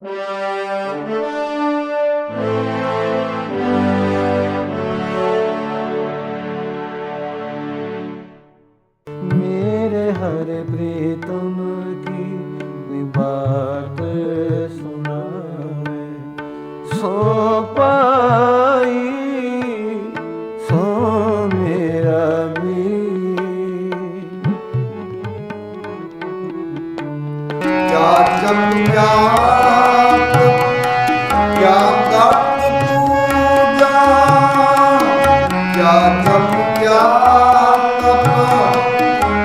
मेरे हर प्रीतम की बात सुनावे, सो पाई सो मेरा भी। क्या जब क्या गत पूजा, क्या जब क्या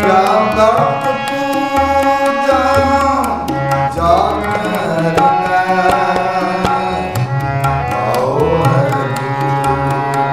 क्या गत पूजा, जाकर आओ है जाकर आओ है।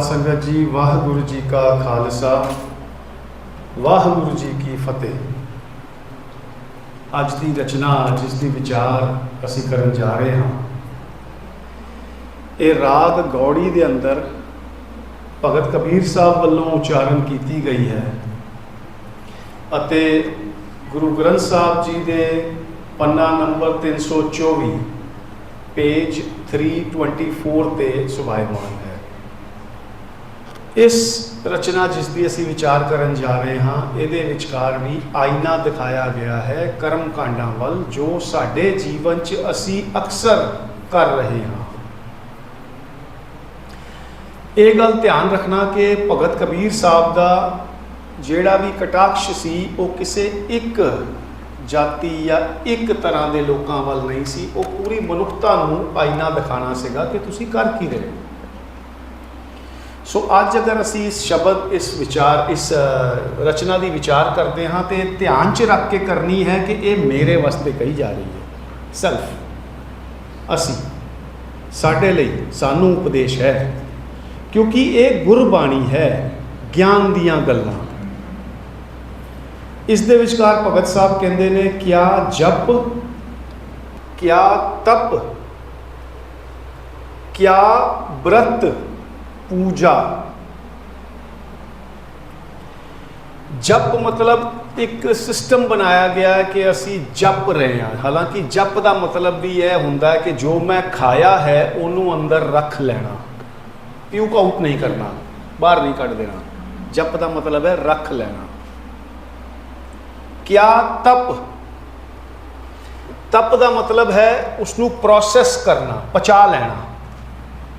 संगत जी, वाहिगुरु जी का खालसा, वाहिगुरु जी की फतेह। अज की रचना जिस दी विचार असी करन जा रहे हाँ, ये राग गौड़ी दे अंदर भगत कबीर साहब वालों उच्चारण की गई है अते गुरु ग्रंथ साहब जी दे पन्ना नंबर 324 पेज 324 ते सुभायमान है। इस रचना जिस दी असी विचार करन जा रहे हाँ, इहदे विचकार भी आईना दिखाया गया है कर्म कांडां वल जो साडे जीवन च असी अक्सर कर रहे हाँ। ये गल ध्यान रखना कि भगत कबीर साहब का ਜਿਹੜਾ भी कटाक्ष सी वो किसी एक जाति या एक तरह के लोगों वाल नहीं सी, वो पूरी मनुखता नूं आईना दिखाना सीगा कि तुसी कर की रहे हो। सो अज अगर असी इस शब्द इस विचार इस रचना की विचार करते हाँ तो ध्यान च रख के करनी है कि ये मेरे वास्ते कही जा रही है। सेल्फ असी साडे लई सानू उपदेश है, क्योंकि ये गुरबाणी है, ज्ञान दियां गल्लां। इस दे विचकार भगत साहब कहते ने क्या जप, क्या तप, क्या व्रत पूजा। जप मतलब एक सिस्टम बनाया गया है कि असी जप रहे हैं। हालांकि जप का मतलब भी यह होंदा है कि जो मैं खाया है उन्होंने अंदर रख लेना, प्यूक आउट नहीं करना, बाहर नहीं कट देना। जप का मतलब है रख लेना। क्या तप, तप का मतलब है उसनू प्रोसैस करना, पचा लेना।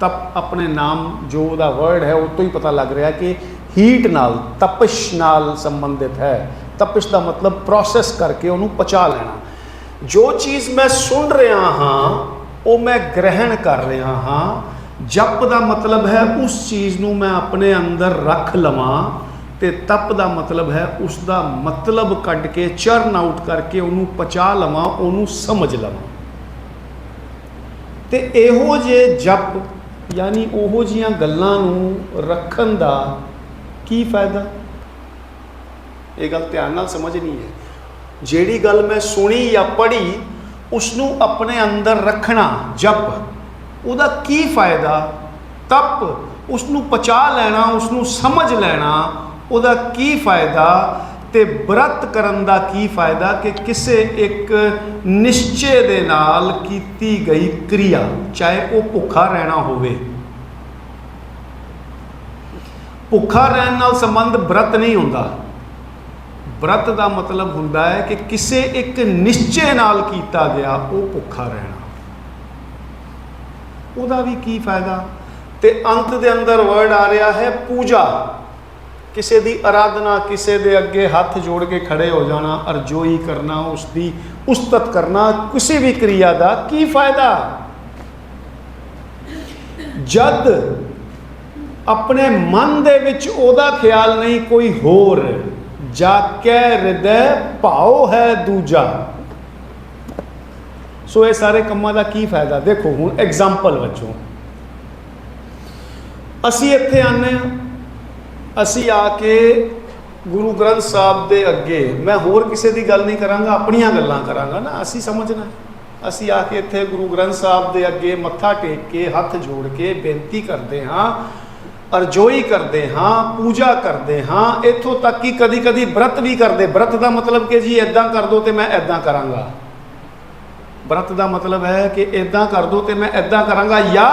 तप अपने नाम जो उसका वर्ड है उस तो ही पता लग रहा है कि हीट नाल, तपिश नाल संबंधित है। तपिश का मतलब प्रोसैस करके उन्होंने पचा लेना। जो चीज़ मैं सुन रहा हाँ वो मैं ग्रहण कर रहा हाँ। जप का मतलब है उस चीज़ नू मैं अपने अंदर रख लवां, ते तप का मतलब है उसका मतलब कढ़ के चर्न आउट करके उन्होंने पचा लवां, उन्होंने समझ लवां। ते इहो जे जप यानी ओहो जिहियां गल्लां नूं रखण दा की फायदा? ये गल ध्यान नाल समझनी है। जिहड़ी गल मैं सुनी या पढ़ी उसनूं अपने अंदर रखना जप, उहदा की फायदा? तप उसनूं पचा लेना, उसनूं समझ लेना, उहदा की फायदा? ते व्रत करन दा की फायदा कि किसी एक निश्चय दे नाल कीती गई क्रिया, चाहे वो भुखा रहना होवे। भुखा रहन नाल संबंध व्रत नहीं होंदा। व्रत का मतलब हुंदा है कि किसी एक निश्चय नाल कीता गया वो भुखा रहना, उहदा भी की फायदा? ते अंत दे अंदर वर्ड आ रहा है पूजा, किसी की आराधना, किसी के अगे हाथ जोड़ के खड़े हो जाना, अरजोई करना, उसकी उस्तत करना, किसी भी क्रिया का की फायदा? जद अपने मन दे विच ओदा ख्याल नहीं कोई होर, जाके हृदय भाव है दूजा। सो ये सारे कामों का की फायदा? देखो हुण एग्जाम्पल वजों असी इत्थे आने, असी आके गुरु ग्रंथ साहब दे अगे, मैं होर किसी की गल नहीं करांगा, अपनियां गल्लां करांगा ना। असी समझना, असी आके इत्थे गुरु ग्रंथ साहब दे अगे मत्था टेक के हाथ जोड़ के बेनती करते हाँ, अरजोई करते हाँ, पूजा करते हाँ, इत्थों तक कि कदी कदी व्रत भी करते। व्रत का मतलब कि जी इदां कर दो तो मैं इदां करांगा। व्रत का मतलब है कि इदां कर दो तो मैं इदां करांगा। या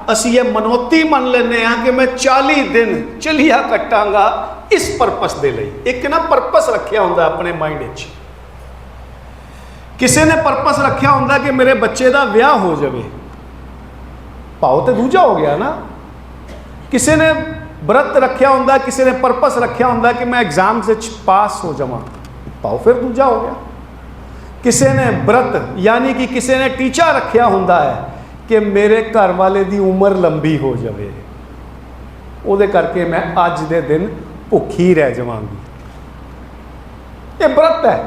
असी ये मनोती मन लेने कि मैं 40 दिन चलिया कटांगा इस परपस दे लई। एक ना परपस रखिया हुंदा अपने माइंड विच। किसी ने परपस रखिया हुंदा कि मेरे बच्चे का विआह हो जाए, भाव तो दूजा हो गया ना। किसी ने व्रत रखिया हुंदा, किसी ने परपस रखिया हुंदा कि मैं एग्जाम से पास हो जावां, भाव फिर दूजा हो गया। किसी ने व्रत यानी कि किसी ने टीचा रखिया हुंदा है कि मेरे घर वाले की उम्र लंबी हो जाए, उहदे करके मैं अज दे दिन भुखी रह जावांगी। ये व्रत है।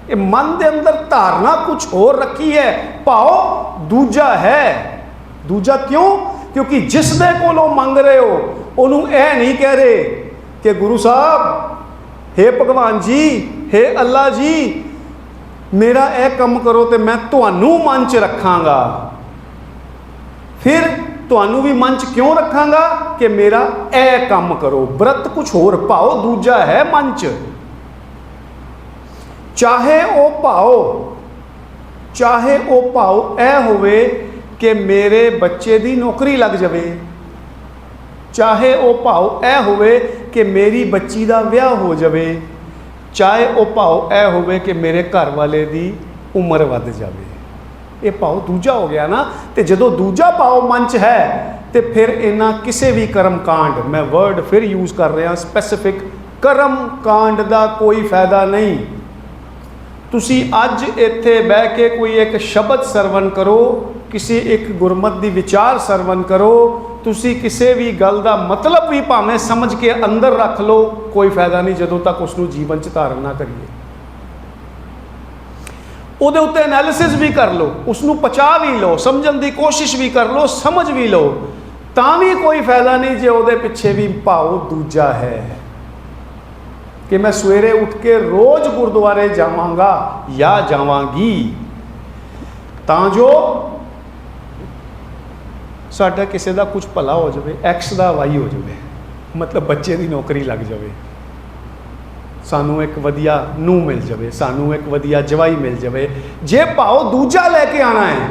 ये मन के अंदर धारणा कुछ और रखी है, भाव दूजा है। दूजा क्यों? क्योंकि जिस दे कोलों मंग रहे हो ਉਹਨੂੰ ਇਹ ਨਹੀਂ ਕਹਿ ਰਹੇ ਕਿ ਗੁਰੂ ਸਾਹਿਬ, हे ਭਗਵਾਨ ਜੀ, हे ਅੱਲਾ ਜੀ, ਮੇਰਾ ਇਹ ਕੰਮ ਕਰੋ ਤੇ ਮੈਂ ਤੁਹਾਨੂੰ ਮਨ 'ਚ ਰੱਖਾਂਗਾ। ਫਿਰ ਤੁਹਾਨੂੰ ਵੀ ਮਨ 'ਚ ਕਿਉਂ ਰੱਖਾਂਗਾ ਕਿ ਮੇਰਾ ਇਹ ਕੰਮ ਕਰੋ। ਬ੍ਰਤ ਕੁਛ ਹੋਰ, ਭਾਵ ਦੂਜਾ ਹੈ ਮਨ 'ਚ। ਚਾਹੇ ਉਹ ਭਾਵ ਇਹ ਹੋਵੇ ਕਿ ਮੇਰੇ ਬੱਚੇ ਦੀ ਨੌਕਰੀ ਲੱਗ ਜਾਵੇ, ਚਾਹੇ ਉਹ ਭਾਵ ਇਹ ਹੋਵੇ ਕਿ ਮੇਰੀ ਬੱਚੀ ਦਾ ਵਿਆਹ ਹੋ ਜਾਵੇ, ਚਾਹੇ ਉਹ ਭਾਵ ਇਹ ਹੋਵੇ ਕਿ ਮੇਰੇ ਘਰ ਵਾਲੇ ਦੀ ਉਮਰ ਵੱਧ ਜਾਵੇ। ਇਹ ਭਾਵ ਦੂਜਾ ਹੋ ਗਿਆ ਨਾ। ਤੇ ਜਦੋਂ ਦੂਜਾ ਭਾਵ ਮਨ 'ਚ ਹੈ ਤੇ ਫਿਰ ਇਹਨਾਂ ਕਿਸੇ ਵੀ ਕਰਮ ਕਾਂਡ, ਮੈਂ ਵਰਡ ਫਿਰ ਯੂਜ਼ ਕਰ ਰਿਹਾ ਸਪੈਸੀਫਿਕ, ਕਰਮ ਕਾਂਡ ਦਾ ਕੋਈ ਫਾਇਦਾ ਨਹੀਂ। ਤੁਸੀਂ ਅੱਜ ਇੱਥੇ ਬਹਿ ਕੇ ਕੋਈ ਇੱਕ ਸ਼ਬਦ ਸਰਵਣ ਕਰੋ, ਕਿਸੇ ਇੱਕ ਗੁਰਮਤਿ ਦੀ ਵਿਚਾਰ ਸਰਵਣ ਕਰੋ, ਤੁਸੀਂ ਕਿਸੇ ਵੀ ਗੱਲ ਦਾ ਮਤਲਬ ਵੀ ਭਾਵੇਂ ਸਮਝ ਕੇ ਅੰਦਰ ਰੱਖ ਲਓ, ਕੋਈ ਫਾਇਦਾ ਨਹੀਂ ਜਦੋਂ ਤੱਕ ਉਸ ਨੂੰ ਜੀਵਨ 'ਚ ਧਾਰਨ ਨਾ ਕਰੀਏ। ਉਹਦੇ ਉੱਤੇ ਐਨਾਲਿਸਿਸ ਵੀ ਕਰ ਲਓ, ਉਸ ਨੂੰ ਪਚਾ ਵੀ ਲਓ, ਸਮਝਣ ਦੀ ਕੋਸ਼ਿਸ਼ ਵੀ ਕਰ ਲਓ, ਸਮਝ ਵੀ ਲਓ, ਤਾਂ ਵੀ ਕੋਈ ਫਾਇਦਾ ਨਹੀਂ ਜੇ ਉਹਦੇ ਪਿੱਛੇ ਵੀ ਭਾਵ ਦੂਜਾ ਹੈ ਕਿ ਮੈਂ ਸਵੇਰੇ ਉੱਠ ਕੇ ਰੋਜ਼ ਗੁਰਦੁਆਰੇ ਜਾਵਾਂਗਾ ਜਾਂ ਜਾਵਾਂਗੀ ਤਾਂ ਜੋ ਸਾਡਾ ਕਿਸੇ ਦਾ ਕੁਝ ਭਲਾ ਹੋ ਜਾਵੇ, ਐਕਸ ਦਾ ਵਾਈ ਹੋ ਜਾਵੇ, ਮਤਲਬ ਬੱਚੇ ਦੀ ਨੌਕਰੀ ਲੱਗ ਜਾਵੇ, ਸਾਨੂੰ ਇੱਕ ਵਧੀਆ ਨੂੰਹ ਮਿਲ ਜਾਵੇ, ਸਾਨੂੰ ਇੱਕ ਵਧੀਆ ਜਵਾਈ ਮਿਲ ਜਾਵੇ। ਜੇ ਭਾਵ ਦੂਜਾ ਲੈ ਕੇ ਆਣਾ ਹੈ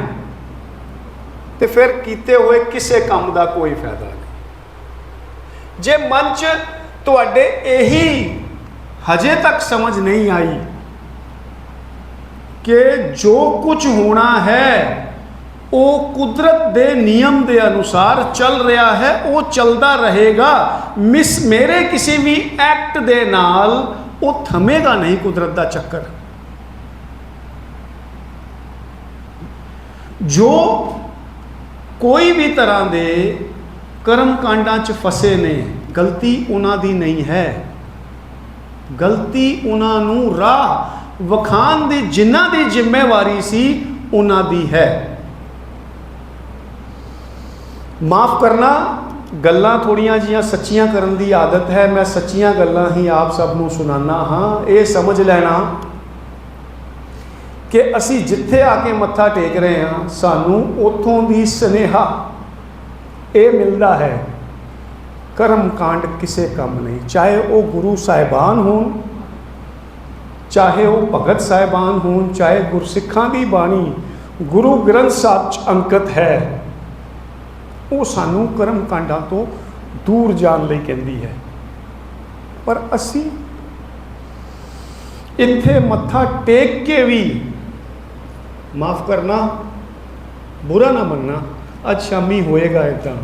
ਤੇ ਫਿਰ ਕੀਤੇ ਹੋਏ ਕਿਸੇ ਕੰਮ ਦਾ ਕੋਈ ਫਾਇਦਾ ਨਹੀਂ। ਜੇ ਮਨ 'ਚ ਤੁਹਾਡੇ ਇਹੀ ਹਜੇ ਤੱਕ ਸਮਝ ਨਹੀਂ ਆਈ ਕਿ ਜੋ ਕੁਝ ਹੋਣਾ ਹੈ ਉਹ ਕੁਦਰਤ ਦੇ ਨਿਯਮ ਦੇ ਅਨੁਸਾਰ ਚੱਲ ਰਿਹਾ ਹੈ, ਉਹ ਚੱਲਦਾ ਰਹੇਗਾ, ਮੇਰੇ ਕਿਸੇ ਵੀ ਐਕਟ ਦੇ ਨਾਲ ਉਹ ਥਮੇਗਾ ਨਹੀਂ ਕੁਦਰਤ ਦਾ ਚੱਕਰ। ਜੋ ਕੋਈ ਵੀ ਤਰ੍ਹਾਂ ਦੇ ਕਰਮ ਕਾਂਡਾਂ 'ਚ ਫਸੇ ਨੇ, ਗਲਤੀ ਉਹਨਾਂ ਦੀ ਨਹੀਂ ਹੈ, ਗਲਤੀ ਉਹਨਾਂ ਨੂੰ ਰਾਹ ਵਿਖਾਉਣ ਦੀ ਜਿਨ੍ਹਾਂ ਦੀ ਜ਼ਿੰਮੇਵਾਰੀ ਸੀ ਉਹਨਾਂ ਦੀ ਹੈ। ਮਾਫ ਕਰਨਾ, ਗੱਲਾਂ ਥੋੜੀਆਂ ਜੀਆਂ ਸੱਚੀਆਂ ਕਰਨ ਦੀ ਆਦਤ ਹੈ, ਮੈਂ ਸੱਚੀਆਂ ਗੱਲਾਂ ਹੀ ਆਪ ਸਭ ਨੂੰ ਸੁਣਾਨਾ ਹਾਂ। ਇਹ ਸਮਝ ਲੈਣਾ ਕਿ ਅਸੀਂ ਜਿੱਥੇ ਆ ਕੇ ਮੱਥਾ ਟੇਕ ਰਹੇ ਹਾਂ ਸਾਨੂੰ ਉੱਥੋਂ ਦੀ ਸੁਨੇਹਾ ਇਹ ਮਿਲਦਾ ਹੈ, ਕਰਮ ਕਾਂਡ ਕਿਸੇ ਕੰਮ ਨਹੀਂ, ਚਾਹੇ ਉਹ ਗੁਰੂ ਸਾਹਿਬਾਨ ਹੋਣ, ਚਾਹੇ ਉਹ ਭਗਤ ਸਾਹਿਬਾਨ ਹੋਣ, ਚਾਹੇ ਗੁਰਸਿੱਖਾਂ ਦੀ ਬਾਣੀ ਗੁਰੂ ਗ੍ਰੰਥ ਸਾਹਿਬ 'ਚ ਅੰਕਿਤ ਹੈ, ਉਹ ਸਾਨੂੰ ਕਰਮ ਕਾਂਡਾਂ ਤੋਂ ਦੂਰ ਜਾਣ ਲਈ ਕਹਿੰਦੀ ਹੈ। ਪਰ ਅਸੀਂ ਇੱਥੇ ਮੱਥਾ ਟੇਕ ਕੇ ਵੀ, ਮਾਫ ਕਰਨਾ, ਬੁਰਾ ਨਾ ਮੰਨਣਾ, ਅੱਜ ਸ਼ਾਮੀ ਹੋਏਗਾ ਇੱਦਾਂ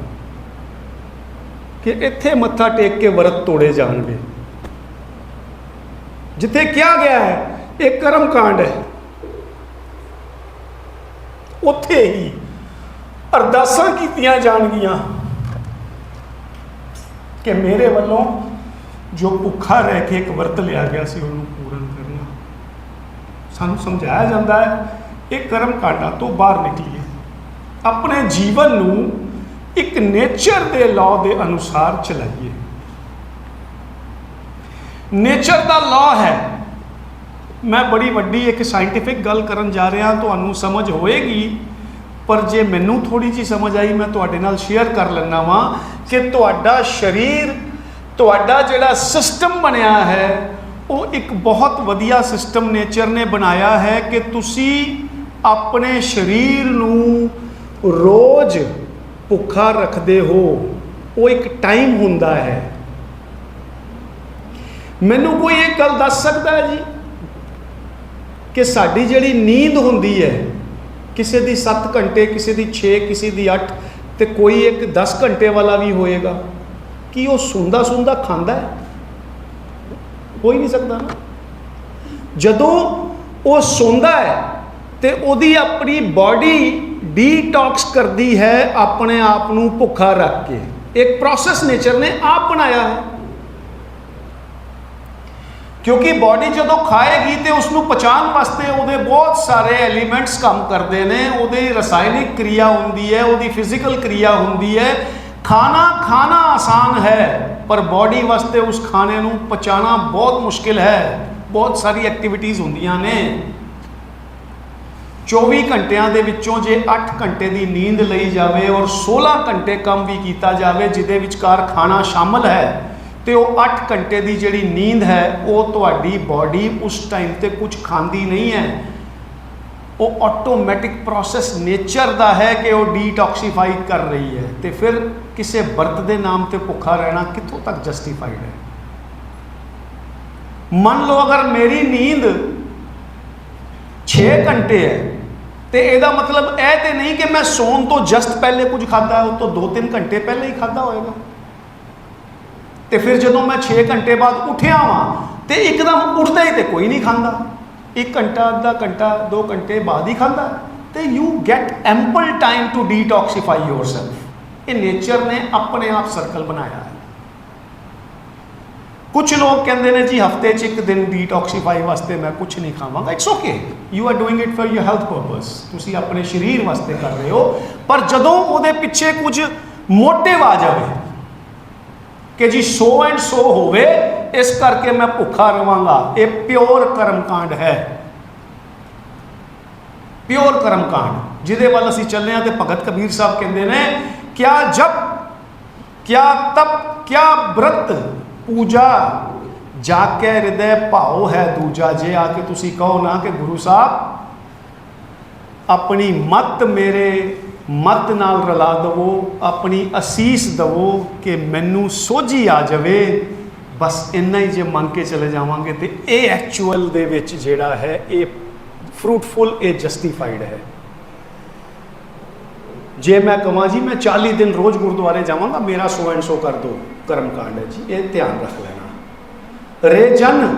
ਕਿ ਇੱਥੇ ਮੱਥਾ ਟੇਕ ਕੇ ਵਰਤ ਤੋੜੇ ਜਾਣਗੇ। ਜਿੱਥੇ ਕਿਹਾ ਗਿਆ ਹੈ ਇਹ ਕਰਮ ਕਾਂਡ ਹੈ, ਉੱਥੇ ਹੀ ਅਰਦਾਸਾਂ ਕੀਤੀਆਂ ਜਾਣਗੀਆਂ ਕਿ ਮੇਰੇ ਵੱਲੋਂ ਜੋ ਭੁੱਖਾ ਰਹਿ ਕੇ ਇੱਕ ਵਰਤ ਲਿਆ ਗਿਆ ਸੀ ਉਹਨੂੰ ਪੂਰਨ ਕਰਨਾ। ਸਾਨੂੰ ਸਮਝਾਇਆ ਜਾਂਦਾ ਹੈ ਇਹ ਕਰਮ ਕਾਂਡਾਂ ਤੋਂ ਬਾਹਰ ਨਿਕਲੀਏ, ਆਪਣੇ ਜੀਵਨ ਨੂੰ ਇੱਕ ਨੇਚਰ ਦੇ ਲਾਅ ਦੇ ਅਨੁਸਾਰ ਚਲਾਈਏ। ਨੇਚਰ ਦਾ ਲਾਅ ਹੈ, ਮੈਂ ਬੜੀ ਵੱਡੀ ਇੱਕ ਸਾਇੰਟੀਫਿਕ ਗੱਲ ਕਰਨ ਜਾ ਰਿਹਾ, ਤੁਹਾਨੂੰ ਸਮਝ ਹੋਏਗੀ, ਪਰ ਜੇ ਮੈਨੂੰ ਥੋੜੀ ਜਿਹੀ ਸਮਝ ਆਈ ਮੈਂ ਤੁਹਾਡੇ ਨਾਲ ਸ਼ੇਅਰ ਕਰ ਲੈਣਾ ਵਾਂ ਕਿ ਤੁਹਾਡਾ ਸਰੀਰ, ਤੁਹਾਡਾ ਜਿਹੜਾ ਸਿਸਟਮ ਬਣਿਆ ਹੈ ਉਹ ਇੱਕ ਬਹੁਤ ਵਧੀਆ ਸਿਸਟਮ ਨੇਚਰ ਨੇ ਬਣਾਇਆ ਹੈ ਕਿ ਤੁਸੀਂ ਆਪਣੇ ਸਰੀਰ ਨੂੰ ਰੋਜ਼ ਭੁੱਖਾ ਰੱਖਦੇ ਹੋ, ਉਹ ਇੱਕ ਟਾਈਮ ਹੁੰਦਾ ਹੈ। ਮੈਨੂੰ ਕੋਈ ਇਹ ਗੱਲ ਦੱਸ ਸਕਦਾ ਹੈ ਜੀ ਕਿ ਸਾਡੀ ਜਿਹੜੀ ਨੀਂਦ ਹੁੰਦੀ ਹੈ, ਕਿਸੇ ਦੀ 7 ਘੰਟੇ, ਕਿਸੇ ਦੀ 6, ਕਿਸੇ ਦੀ 8 ਤੇ ਕੋਈ ਇੱਕ 10 ਘੰਟੇ ਵਾਲਾ ਵੀ ਹੋਏਗਾ, ਕੀ ਉਹ ਸੁੰਦਾ ਸੁੰਦਾ ਖਾਂਦਾ ਹੈ? ਹੋ ਹੀ ਨਹੀਂ ਸਕਦਾ ਨਾ। ਜਦੋਂ ਉਹ ਸੌਂਦਾ ਹੈ ਤੇ ਉਹਦੀ ਆਪਣੀ ਬਾਡੀ ਡੀਟੌਕਸ ਕਰਦੀ ਹੈ ਆਪਣੇ ਆਪ ਨੂੰ ਭੁੱਖਾ ਰੱਖ ਕੇ, ਇੱਕ ਪ੍ਰੋਸੈਸ ਨੇਚਰ ਨੇ ਆਪ ਬਣਾਇਆ ਹੈ। ਕਿਉਂਕਿ ਬਾਡੀ ਜਦੋਂ ਖਾਏਗੀ ਤੇ ਉਸ ਨੂੰ ਪਚਾਉਣ ਵਾਸਤੇ ਉਹਦੇ ਬਹੁਤ ਸਾਰੇ ਐਲੀਮੈਂਟਸ ਕੰਮ ਕਰਦੇ ਨੇ, ਉਹਦੀ ਰਸਾਇਣਿਕ ਕਿਰਿਆ ਹੁੰਦੀ ਹੈ, ਉਹਦੀ ਫਿਜ਼ੀਕਲ ਕਿਰਿਆ ਹੁੰਦੀ ਹੈ। ਖਾਣਾ ਖਾਣਾ ਆਸਾਨ ਹੈ, ਪਰ ਬੋਡੀ ਵਾਸਤੇ ਉਸ ਖਾਣੇ ਨੂੰ ਪਚਾਉਣਾ ਬਹੁਤ ਮੁਸ਼ਕਿਲ ਹੈ। ਬਹੁਤ ਸਾਰੀ ਐਕਟੀਵਿਟੀਜ਼ ਹੁੰਦੀਆਂ ਨੇ। 24 ਘੰਟਿਆਂ ਦੇ ਵਿੱਚੋਂ ਜੇ 8 ਘੰਟੇ ਦੀ ਨੀਂਦ ਲਈ ਜਾਵੇ ਔਰ 16 ਘੰਟੇ ਕੰਮ ਵੀ ਕੀਤਾ ਜਾਵੇ ਜਿਹਦੇ ਵਿਚਕਾਰ ਖਾਣਾ ਸ਼ਾਮਲ ਹੈ, ਤੇ ਉਹ 8 ਘੰਟੇ ਦੀ ਜਿਹੜੀ ਨੀਂਦ ਹੈ ਉਹ ਤੁਹਾਡੀ ਬਾਡੀ ਉਸ ਟਾਈਮ ਤੇ ਕੁਝ ਖਾਂਦੀ ਨਹੀਂ ਹੈ। ਉਹ ਆਟੋਮੈਟਿਕ ਪ੍ਰੋਸੈਸ ਨੇਚਰ ਦਾ ਹੈ ਕਿ ਉਹ ਡੀਟੌਕਸੀਫਾਈ ਕਰ ਰਹੀ ਹੈ। ਤੇ ਫਿਰ ਕਿਸੇ ਵਰਤ ਦੇ ਨਾਮ ਤੇ ਭੁੱਖਾ ਰਹਿਣਾ ਕਿੱਥੋਂ ਤੱਕ ਜਸਟੀਫਾਈਡ ਹੈ? ਮੰਨ ਲਓ ਅਗਰ ਮੇਰੀ ਨੀਂਦ 6 ਘੰਟੇ ਹੈ ਤੇ ਇਹਦਾ ਮਤਲਬ ਇਹ ਤੇ ਨਹੀਂ ਕਿ ਮੈਂ ਸੌਣ ਤੋਂ ਜਸਟ ਪਹਿਲੇ ਕੁਝ ਖਾਧਾ ਹੈ, ਉਹ ਤੋਂ 2-3 ਘੰਟੇ ਪਹਿਲੇ ਹੀ ਖਾਧਾ ਹੋਏਗਾ। ਤੇ ਫਿਰ ਜਦੋਂ ਮੈਂ 6 ਘੰਟੇ ਬਾਅਦ ਉੱਠਿਆ ਵਾਂ ਤੇ ਇੱਕਦਮ ਉੱਠਦਾ ਹੀ ਤੇ ਕੋਈ ਨਹੀਂ ਖਾਂਦਾ, 1 ਘੰਟਾ, ਅੱਧਾ ਘੰਟਾ, 2 ਘੰਟੇ ਬਾਅਦ ਹੀ ਖਾਂਦਾ, ਤੇ you get ample time to detoxify yourself. ਇਹ ਨੇਚਰ ਨੇ ਆਪਣੇ ਆਪ ਸਰਕਲ ਬਣਾਇਆ ਹੈ। ਕੁਝ ਲੋਕ ਕਹਿੰਦੇ ਨੇ ਜੀ ਹਫਤੇ 'ਚ 1 ਦਿਨ ਡੀਟੌਕਸੀਫਾਈ ਵਾਸਤੇ ਮੈਂ ਕੁਝ ਨਹੀਂ ਖਾਵਾਂਗਾ। It's okay, you are doing it for your health purpose, ਤੁਸੀਂ ਆਪਣੇ ਸਰੀਰ ਵਾਸਤੇ ਕਰ ਰਹੇ ਹੋ। ਪਰ ਜਦੋਂ ਉਹਦੇ ਪਿੱਛੇ ਕੁਝ ਮੋਟਿਵ ਆ ਜਾਵੇ ਕਿ ਜੀ ਸੋ ਐਂਡ ਸੋ ਹੋਵੇ ਇਸ ਕਰਕੇ ਮੈਂ ਭੁੱਖਾ ਰਵਾਂਗਾ, ਇਹ ਪਿਓਰ ਕਰਮਕਾਂਡ ਹੈ। ਪਿਓਰ ਕਰਮਕਾਂਡ ਜਿਹਦੇ ਵੱਲ ਅਸੀਂ ਚੱਲੇ ਹਾਂ। ਤੇ ਭਗਤ ਕਬੀਰ ਸਾਹਿਬ ਕਹਿੰਦੇ ਨੇ, ਕਿਆ ਜਪ ਕਿਆ ਤਪ ਕਿਆ ਬ੍ਰਤ ਪੂਜਾ, ਜਾ ਕੇ ਹਿਰਦੈ ਭਾਉ ਹੈ ਦੂਜਾ। ਜੇ ਆ ਕੇ ਤੁਸੀਂ ਕਹੋ ਨਾ ਕਿ ਗੁਰੂ ਸਾਹਿਬ ਆਪਣੀ ਮੱਤ ਮੇਰੇ ਮੱਤ ਨਾਲ ਰਲਾ ਦਵੋ, ਆਪਣੀ ਅਸੀਸ ਦਵੋ ਕਿ ਮੈਨੂੰ ਸੋਝੀ ਆ ਜਾਵੇ, ਬਸ ਇੰਨਾ ਹੀ ਜੇ ਮੰਗ ਕੇ ਚਲੇ ਜਾਵਾਂਗੇ ਤੇ ਇਹ ਐਕਚੁਅਲ ਦੇ ਵਿੱਚ ਜਿਹੜਾ ਹੈ ਇਹ ਫਰੂਟਫੁਲ, ਇਹ ਜਸਟੀਫਾਈਡ ਹੈ। ਜੇ ਮੈਂ ਕਹਾਂ ਜੀ ਮੈਂ 40 ਦਿਨ ਰੋਜ਼ ਗੁਰਦੁਆਰੇ ਜਾਵਾਂਗਾ, ਮੇਰਾ ਸੋ ਐਂਡ ਸੋ ਕਰ ਦੋ, ਕਰਮਕਾਂਡ ਹੈ ਜੀ, ਇਹ ਧਿਆਨ ਰੱਖ ਲੈਣਾ। ਰੇ ਜਨ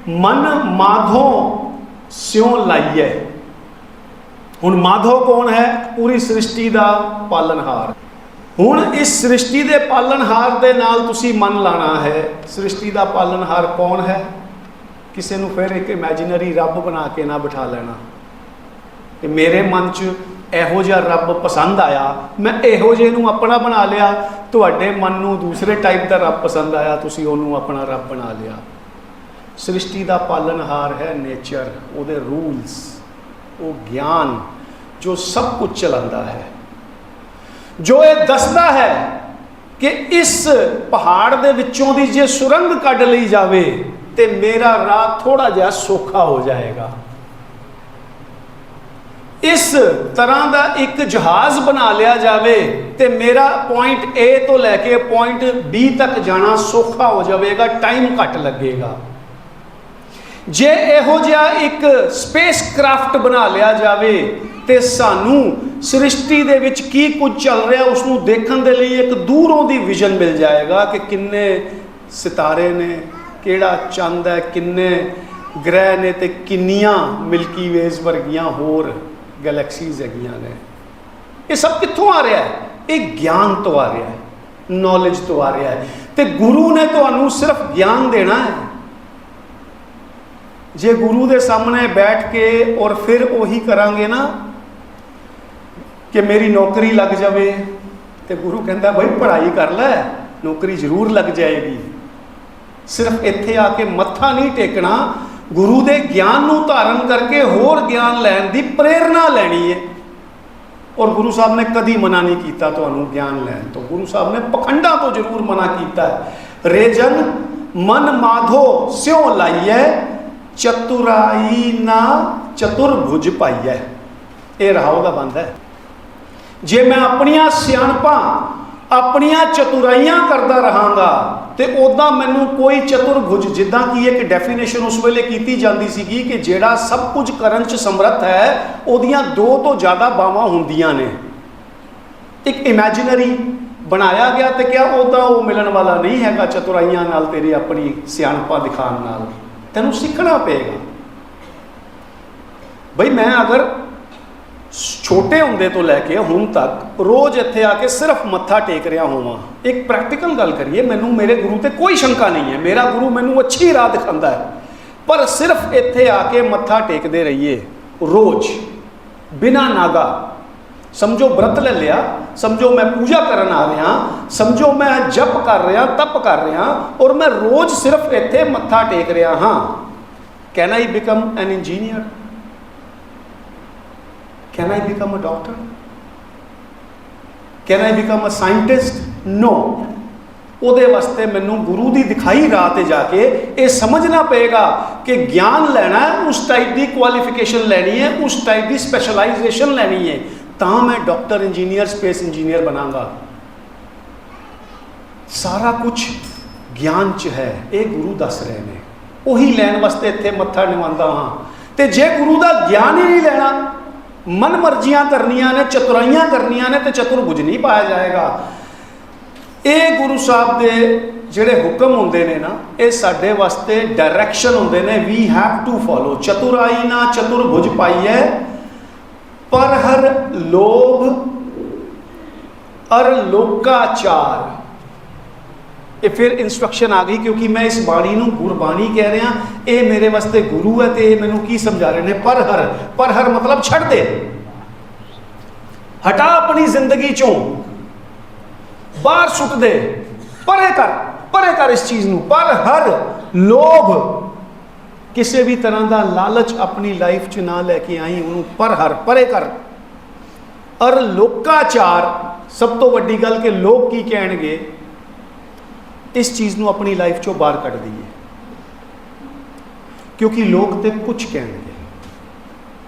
ਮਨ ਮਾਧੋ ਸਿਉ ਲਾਈਐ। ਹੁਣ ਮਾਧੋ ਕੌਣ ਹੈ? ਪੂਰੀ ਸ੍ਰਿਸ਼ਟੀ ਦਾ ਪਾਲਨਹਾਰ। ਹੁਣ ਇਸ ਸ੍ਰਿਸ਼ਟੀ ਦੇ ਪਾਲਨਹਾਰ ਦੇ ਨਾਲ ਤੁਸੀਂ ਮਨ ਲਾਣਾ ਹੈ। ਸ੍ਰਿਸ਼ਟੀ ਦਾ ਪਾਲਨਹਾਰ ਕੌਣ ਹੈ? ਕਿਸੇ ਨੂੰ ਫਿਰ ਇੱਕ ਇਮੈਜਿਨਰੀ ਰੱਬ ਬਣਾ ਕੇ ਨਾ ਬਿਠਾ ਲੈਣਾ ਕਿ ਮੇਰੇ ਮਨ 'ਚ ਇਹੋ ਜਿਹਾ ਰੱਬ ਪਸੰਦ ਆਇਆ, ਮੈਂ ਇਹੋ ਜਿਹੇ ਨੂੰ ਆਪਣਾ ਬਣਾ ਲਿਆ। ਤੁਹਾਡੇ ਮਨ ਨੂੰ ਦੂਸਰੇ ਟਾਈਪ ਦਾ ਰੱਬ ਪਸੰਦ ਆਇਆ, ਤੁਸੀਂ ਉਹਨੂੰ ਆਪਣਾ ਰੱਬ ਬਣਾ ਲਿਆ। ਸ੍ਰਿਸ਼ਟੀ ਦਾ ਪਾਲਨਹਾਰ ਹੈ ਨੇਚਰ, ਉਹਦੇ ਰੂਲਸ, ਉਹ ਗਿਆਨ ਜੋ ਸਭ ਕੁਝ ਚਲਾਉਂਦਾ ਹੈ, ਜੋ ਇਹ ਦੱਸਦਾ ਹੈ ਕਿ ਇਸ ਪਹਾੜ ਦੇ ਵਿੱਚੋਂ ਦੀ ਜੇ ਸੁਰੰਗ ਕੱਢ ਲਈ ਜਾਵੇ ਤੇ ਮੇਰਾ ਰਾਹ ਥੋੜਾ ਜਿਹਾ ਸੌਖਾ ਹੋ ਜਾਏਗਾ। ਇਸ ਤਰ੍ਹਾਂ ਦਾ ਇੱਕ ਜਹਾਜ਼ ਬਣਾ ਲਿਆ ਜਾਵੇ ਤੇ ਮੇਰਾ ਪੁਆਇੰਟ A ਤੋਂ ਲੈ ਕੇ ਪੁਆਇੰਟ B ਤੱਕ ਜਾਣਾ ਸੌਖਾ ਹੋ ਜਾਵੇਗਾ, ਟਾਈਮ ਘੱਟ ਲੱਗੇਗਾ। ਜੇ ਇਹੋ ਜਿਹਾ ਇੱਕ ਸਪੇਸ ਕ੍ਰਾਫਟ ਬਣਾ ਲਿਆ ਜਾਵੇ ਤੇ ਸਾਨੂੰ ਸ੍ਰਿਸ਼ਟੀ ਦੇ ਵਿੱਚ ਕੀ ਕੁਝ ਚੱਲ ਰਿਹਾ ਉਸ ਨੂੰ ਦੇਖਣ ਦੇ ਲਈ ਇੱਕ ਦੂਰੋਂ ਦੀ ਵਿਜ਼ਨ ਮਿਲ ਜਾਏਗਾ ਕਿ ਕਿੰਨੇ ਸਿਤਾਰੇ ਨੇ, ਕਿਹੜਾ ਚੰਦ ਹੈ, ਕਿੰਨੇ ਗ੍ਰਹਿ ਨੇ ਤੇ ਕਿੰਨੀਆਂ ਮਿਲਕੀ ਵੇਜ਼ ਵਰਗੀਆਂ ਹੋਰ ਗੈਲੈਕਸੀਜ਼ ਹੈਗੀਆਂ ਨੇ। ਇਹ ਸਭ ਕਿੱਥੋਂ ਆ ਰਿਹਾ ਹੈ? ਇਹ ਗਿਆਨ ਤੋਂ ਆ ਰਿਹਾ ਹੈ, ਨੌਲੇਜ ਤੋਂ ਆ ਰਿਹਾ ਹੈ। ਤੇ ਗੁਰੂ ਨੇ ਤੁਹਾਨੂੰ ਸਿਰਫ ਗਿਆਨ ਦੇਣਾ ਹੈ। ਜੇ ਗੁਰੂ ਦੇ ਸਾਹਮਣੇ ਬੈਠ ਕੇ ਔਰ ਫਿਰ ਉਹੀ ਕਰਾਂਗੇ ਨਾ ਕਿ ਮੇਰੀ ਨੌਕਰੀ ਲੱਗ ਜਾਵੇ, ਤੇ ਗੁਰੂ ਕਹਿੰਦਾ ਭਾਈ ਪੜ੍ਹਾਈ ਕਰ ਲੈ, ਨੌਕਰੀ ਜ਼ਰੂਰ ਲੱਗ ਜਾਏਗੀ। ਸਿਰਫ ਇੱਥੇ ਆ ਕੇ ਮੱਥਾ ਨਹੀਂ ਟੇਕਣਾ, ਗੁਰੂ ਦੇ ਗਿਆਨ ਨੂੰ ਧਾਰਨ ਕਰਕੇ ਹੋਰ ਗਿਆਨ ਲੈਣ ਦੀ ਪ੍ਰੇਰਣਾ ਲੈਣੀ ਹੈ। ਔਰ ਗੁਰੂ ਸਾਹਿਬ ਨੇ ਕਦੀ ਮਨਾ ਨਹੀਂ ਕੀਤਾ ਤੁਹਾਨੂੰ ਗਿਆਨ ਲੈਣ ਤੋਂ। ਗੁਰੂ ਸਾਹਿਬ ਨੇ ਪਖੰਡਾਂ ਤੋਂ ਜ਼ਰੂਰ ਮਨਾ ਕੀਤਾ ਹੈ। ਰੇ ਜਨ ਮਨ ਮਾਧੋ ਸਿਉ ਲਾਈਐ, ਚਤੁਰਾਈ ਨਾ ਚਤੁਰਭੁਜ ਪਾਈਐ। ਇਹ ਰਾਹੋਂ ਦਾ ਬੰਦ ਹੈ। ਜੇ ਮੈਂ ਆਪਣੀਆਂ ਸਿਆਣਪਾਂ, ਆਪਣੀਆਂ ਚਤੁਰਾਈਆਂ ਕਰਦਾ ਰਹਾਂਗਾ ਤੇ ਉਦਾਂ ਮੈਨੂੰ ਕੋਈ ਚਤੁਰਭੁਜ, ਜਿੱਦਾਂ ਕਿ ਇੱਕ ਡੈਫੀਨੇਸ਼ਨ ਉਸ ਵੇਲੇ ਕੀਤੀ ਜਾਂਦੀ ਸੀਗੀ ਕਿ ਜਿਹੜਾ ਸਭ ਕੁਝ ਕਰਨ 'ਚ ਸਮਰੱਥ ਹੈ ਉਹਦੀਆਂ 2 ਤੋਂ ਜ਼ਿਆਦਾ ਬਾਹਾਂ ਹੁੰਦੀਆਂ ਨੇ। ਇੱਕ ਇਮੈਜਿਨਰੀ ਬਣਾਇਆ ਗਿਆ ਤੇ ਕਿਹਾ ਉਦਾਂ ਉਹ ਮਿਲਣ ਵਾਲਾ ਨਹੀਂ ਹੈਗਾ ਚਤੁਰਾਈਆਂ ਨਾਲ, ਤੇਰੀ ਆਪਣੀ ਸਿਆਣਪਾਂ ਦਿਖਾਉਣ ਨਾਲ। ਤੈਨੂੰ ਸਿੱਖਣਾ ਪਏਗਾ। ਬਈ ਮੈਂ ਅਗਰ ਛੋਟੇ ਹੁੰਦੇ ਤੋਂ ਲੈ ਕੇ ਹੁਣ ਤੱਕ ਰੋਜ਼ ਇੱਥੇ ਆ ਕੇ ਸਿਰਫ ਮੱਥਾ ਟੇਕ ਰਿਹਾ ਹੋਵਾਂ, ਇੱਕ ਪ੍ਰੈਕਟੀਕਲ ਗੱਲ ਕਰੀਏ, ਮੈਨੂੰ ਮੇਰੇ ਗੁਰੂ ਤੇ ਕੋਈ ਸ਼ੰਕਾ ਨਹੀਂ ਹੈ, ਮੇਰਾ ਗੁਰੂ ਮੈਨੂੰ ਅੱਛੀ ਰਾਹ ਦਿਖਾਉਂਦਾ ਹੈ, ਪਰ ਸਿਰਫ ਇੱਥੇ ਆ ਕੇ ਮੱਥਾ ਟੇਕਦੇ ਰਹੀਏ ਰੋਜ਼ ਬਿਨਾਂ ਨਾਗਾ, समझो व्रत ले लिया, समझो मैं पूजा करन आ रहा, समझो मैं जप कर रहा, तप कर रहा और मैं रोज सिर्फ इत्थे मत्था टेक रहा हाँ। Can I become an engineer? Can I become a doctor? Can I become a scientist? No. ਉਹਦੇ ਵਾਸਤੇ ਮੈਨੂੰ ਗੁਰੂ ਦੀ ਦਿਖਾਈ ਰਾਹ ਤੇ ਜਾ ਕੇ ਇਹ ਸਮਝਣਾ ਪਏਗਾ ਕਿ ਗਿਆਨ ਲੈਣਾ ਹੈ, ਉਸ ਟਾਈਪ ਦੀ ਕੁਆਲੀਫਿਕੇਸ਼ਨ ਲੈਣੀ ਹੈ, ਉਸ ਟਾਈਪ ਦੀ ਸਪੈਸ਼ਲਾਈਜੇਸ਼ਨ ਲੈਣੀ ਹੈ, ਤਾਂ ਮੈਂ ਡਾਕਟਰ ਇੰਜੀਨੀਅਰ ਸਪੇਸ ਇੰਜੀਨੀਅਰ ਬਣਾਂਗਾ। ਸਾਰਾ ਕੁਝ ਗਿਆਨ 'ਚ ਹੈ, ਇਹ ਗੁਰੂ ਦੱਸ ਰਹੇ ਨੇ। ਉਹੀ ਲੈਣ ਵਾਸਤੇ ਇੱਥੇ ਮੱਥਾ ਨਿਵਾਉਂਦਾ ਹਾਂ। ਤੇ ਜੇ ਗੁਰੂ ਦਾ ਗਿਆਨ ਹੀ ਨਹੀਂ ਲੈਣਾ, ਮਨ ਮਰਜ਼ੀਆਂ ਕਰਨੀਆਂ ਨੇ, ਚਤੁਰਾਈਆਂ ਕਰਨੀਆਂ ਨੇ, ਤੇ ਚਤੁਰਭੁਜ ਨਹੀਂ ਪਾਇਆ ਜਾਏਗਾ। ਇਹ ਗੁਰੂ ਸਾਹਿਬ ਦੇ ਜਿਹੜੇ ਹੁਕਮ ਹੁੰਦੇ ਨੇ ਨਾ, ਇਹ ਸਾਡੇ ਵਾਸਤੇ ਡਾਇਰੈਕਸ਼ਨ ਹੁੰਦੇ ਨੇ। We have to follow. ਚਤੁਰਾਈ ਨਾ ਚਤੁਰਭੁਜ ਪਾਈਐ, ਪਰ ਹਰ ਲੋਭ ਅਰ ਲੋਕਾਚਾਰ। ਇਹ ਫਿਰ ਇਨਸਟਰਕਸ਼ਨ ਆ ਗਈ, ਕਿਉਂਕਿ ਮੈਂ ਇਸ ਬਾਣੀ ਨੂੰ ਗੁਰਬਾਣੀ ਕਹਿ ਰਿਹਾ, ਇਹ ਮੇਰੇ ਵਾਸਤੇ ਗੁਰੂ ਹੈ ਤੇ ਇਹ ਮੈਨੂੰ ਕੀ ਸਮਝਾ ਰਹੇ ਨੇ। ਪਰ ਹਰ ਮਤਲਬ ਛੱਡ ਦੇ, ਹਟਾ ਆਪਣੀ ਜ਼ਿੰਦਗੀ ਚੋਂ, ਬਾਹਰ ਸੁੱਟ ਦੇ, ਪਰੇ ਕਰ ਇਸ ਚੀਜ਼ ਨੂੰ। ਪਰ ਹਰ ਲੋਭ, ਕਿਸੇ ਵੀ ਤਰ੍ਹਾਂ ਦਾ ਲਾਲਚ ਆਪਣੀ ਲਾਈਫ 'ਚ ਨਾ ਲੈ ਕੇ ਆਈ, ਉਹਨੂੰ ਪਰੇ ਕਰ। ਔਰ ਲੋਕਾਚਾਰ, ਸਭ ਤੋਂ ਵੱਡੀ ਗੱਲ ਕਿ ਲੋਕ ਕੀ ਕਹਿਣਗੇ, ਇਸ ਚੀਜ਼ ਨੂੰ ਆਪਣੀ ਲਾਈਫ 'ਚੋਂ ਬਾਹਰ ਕੱਢ ਦਈਏ, ਕਿਉਂਕਿ ਲੋਕ ਤੇ ਕੁਝ ਕਹਿਣਗੇ।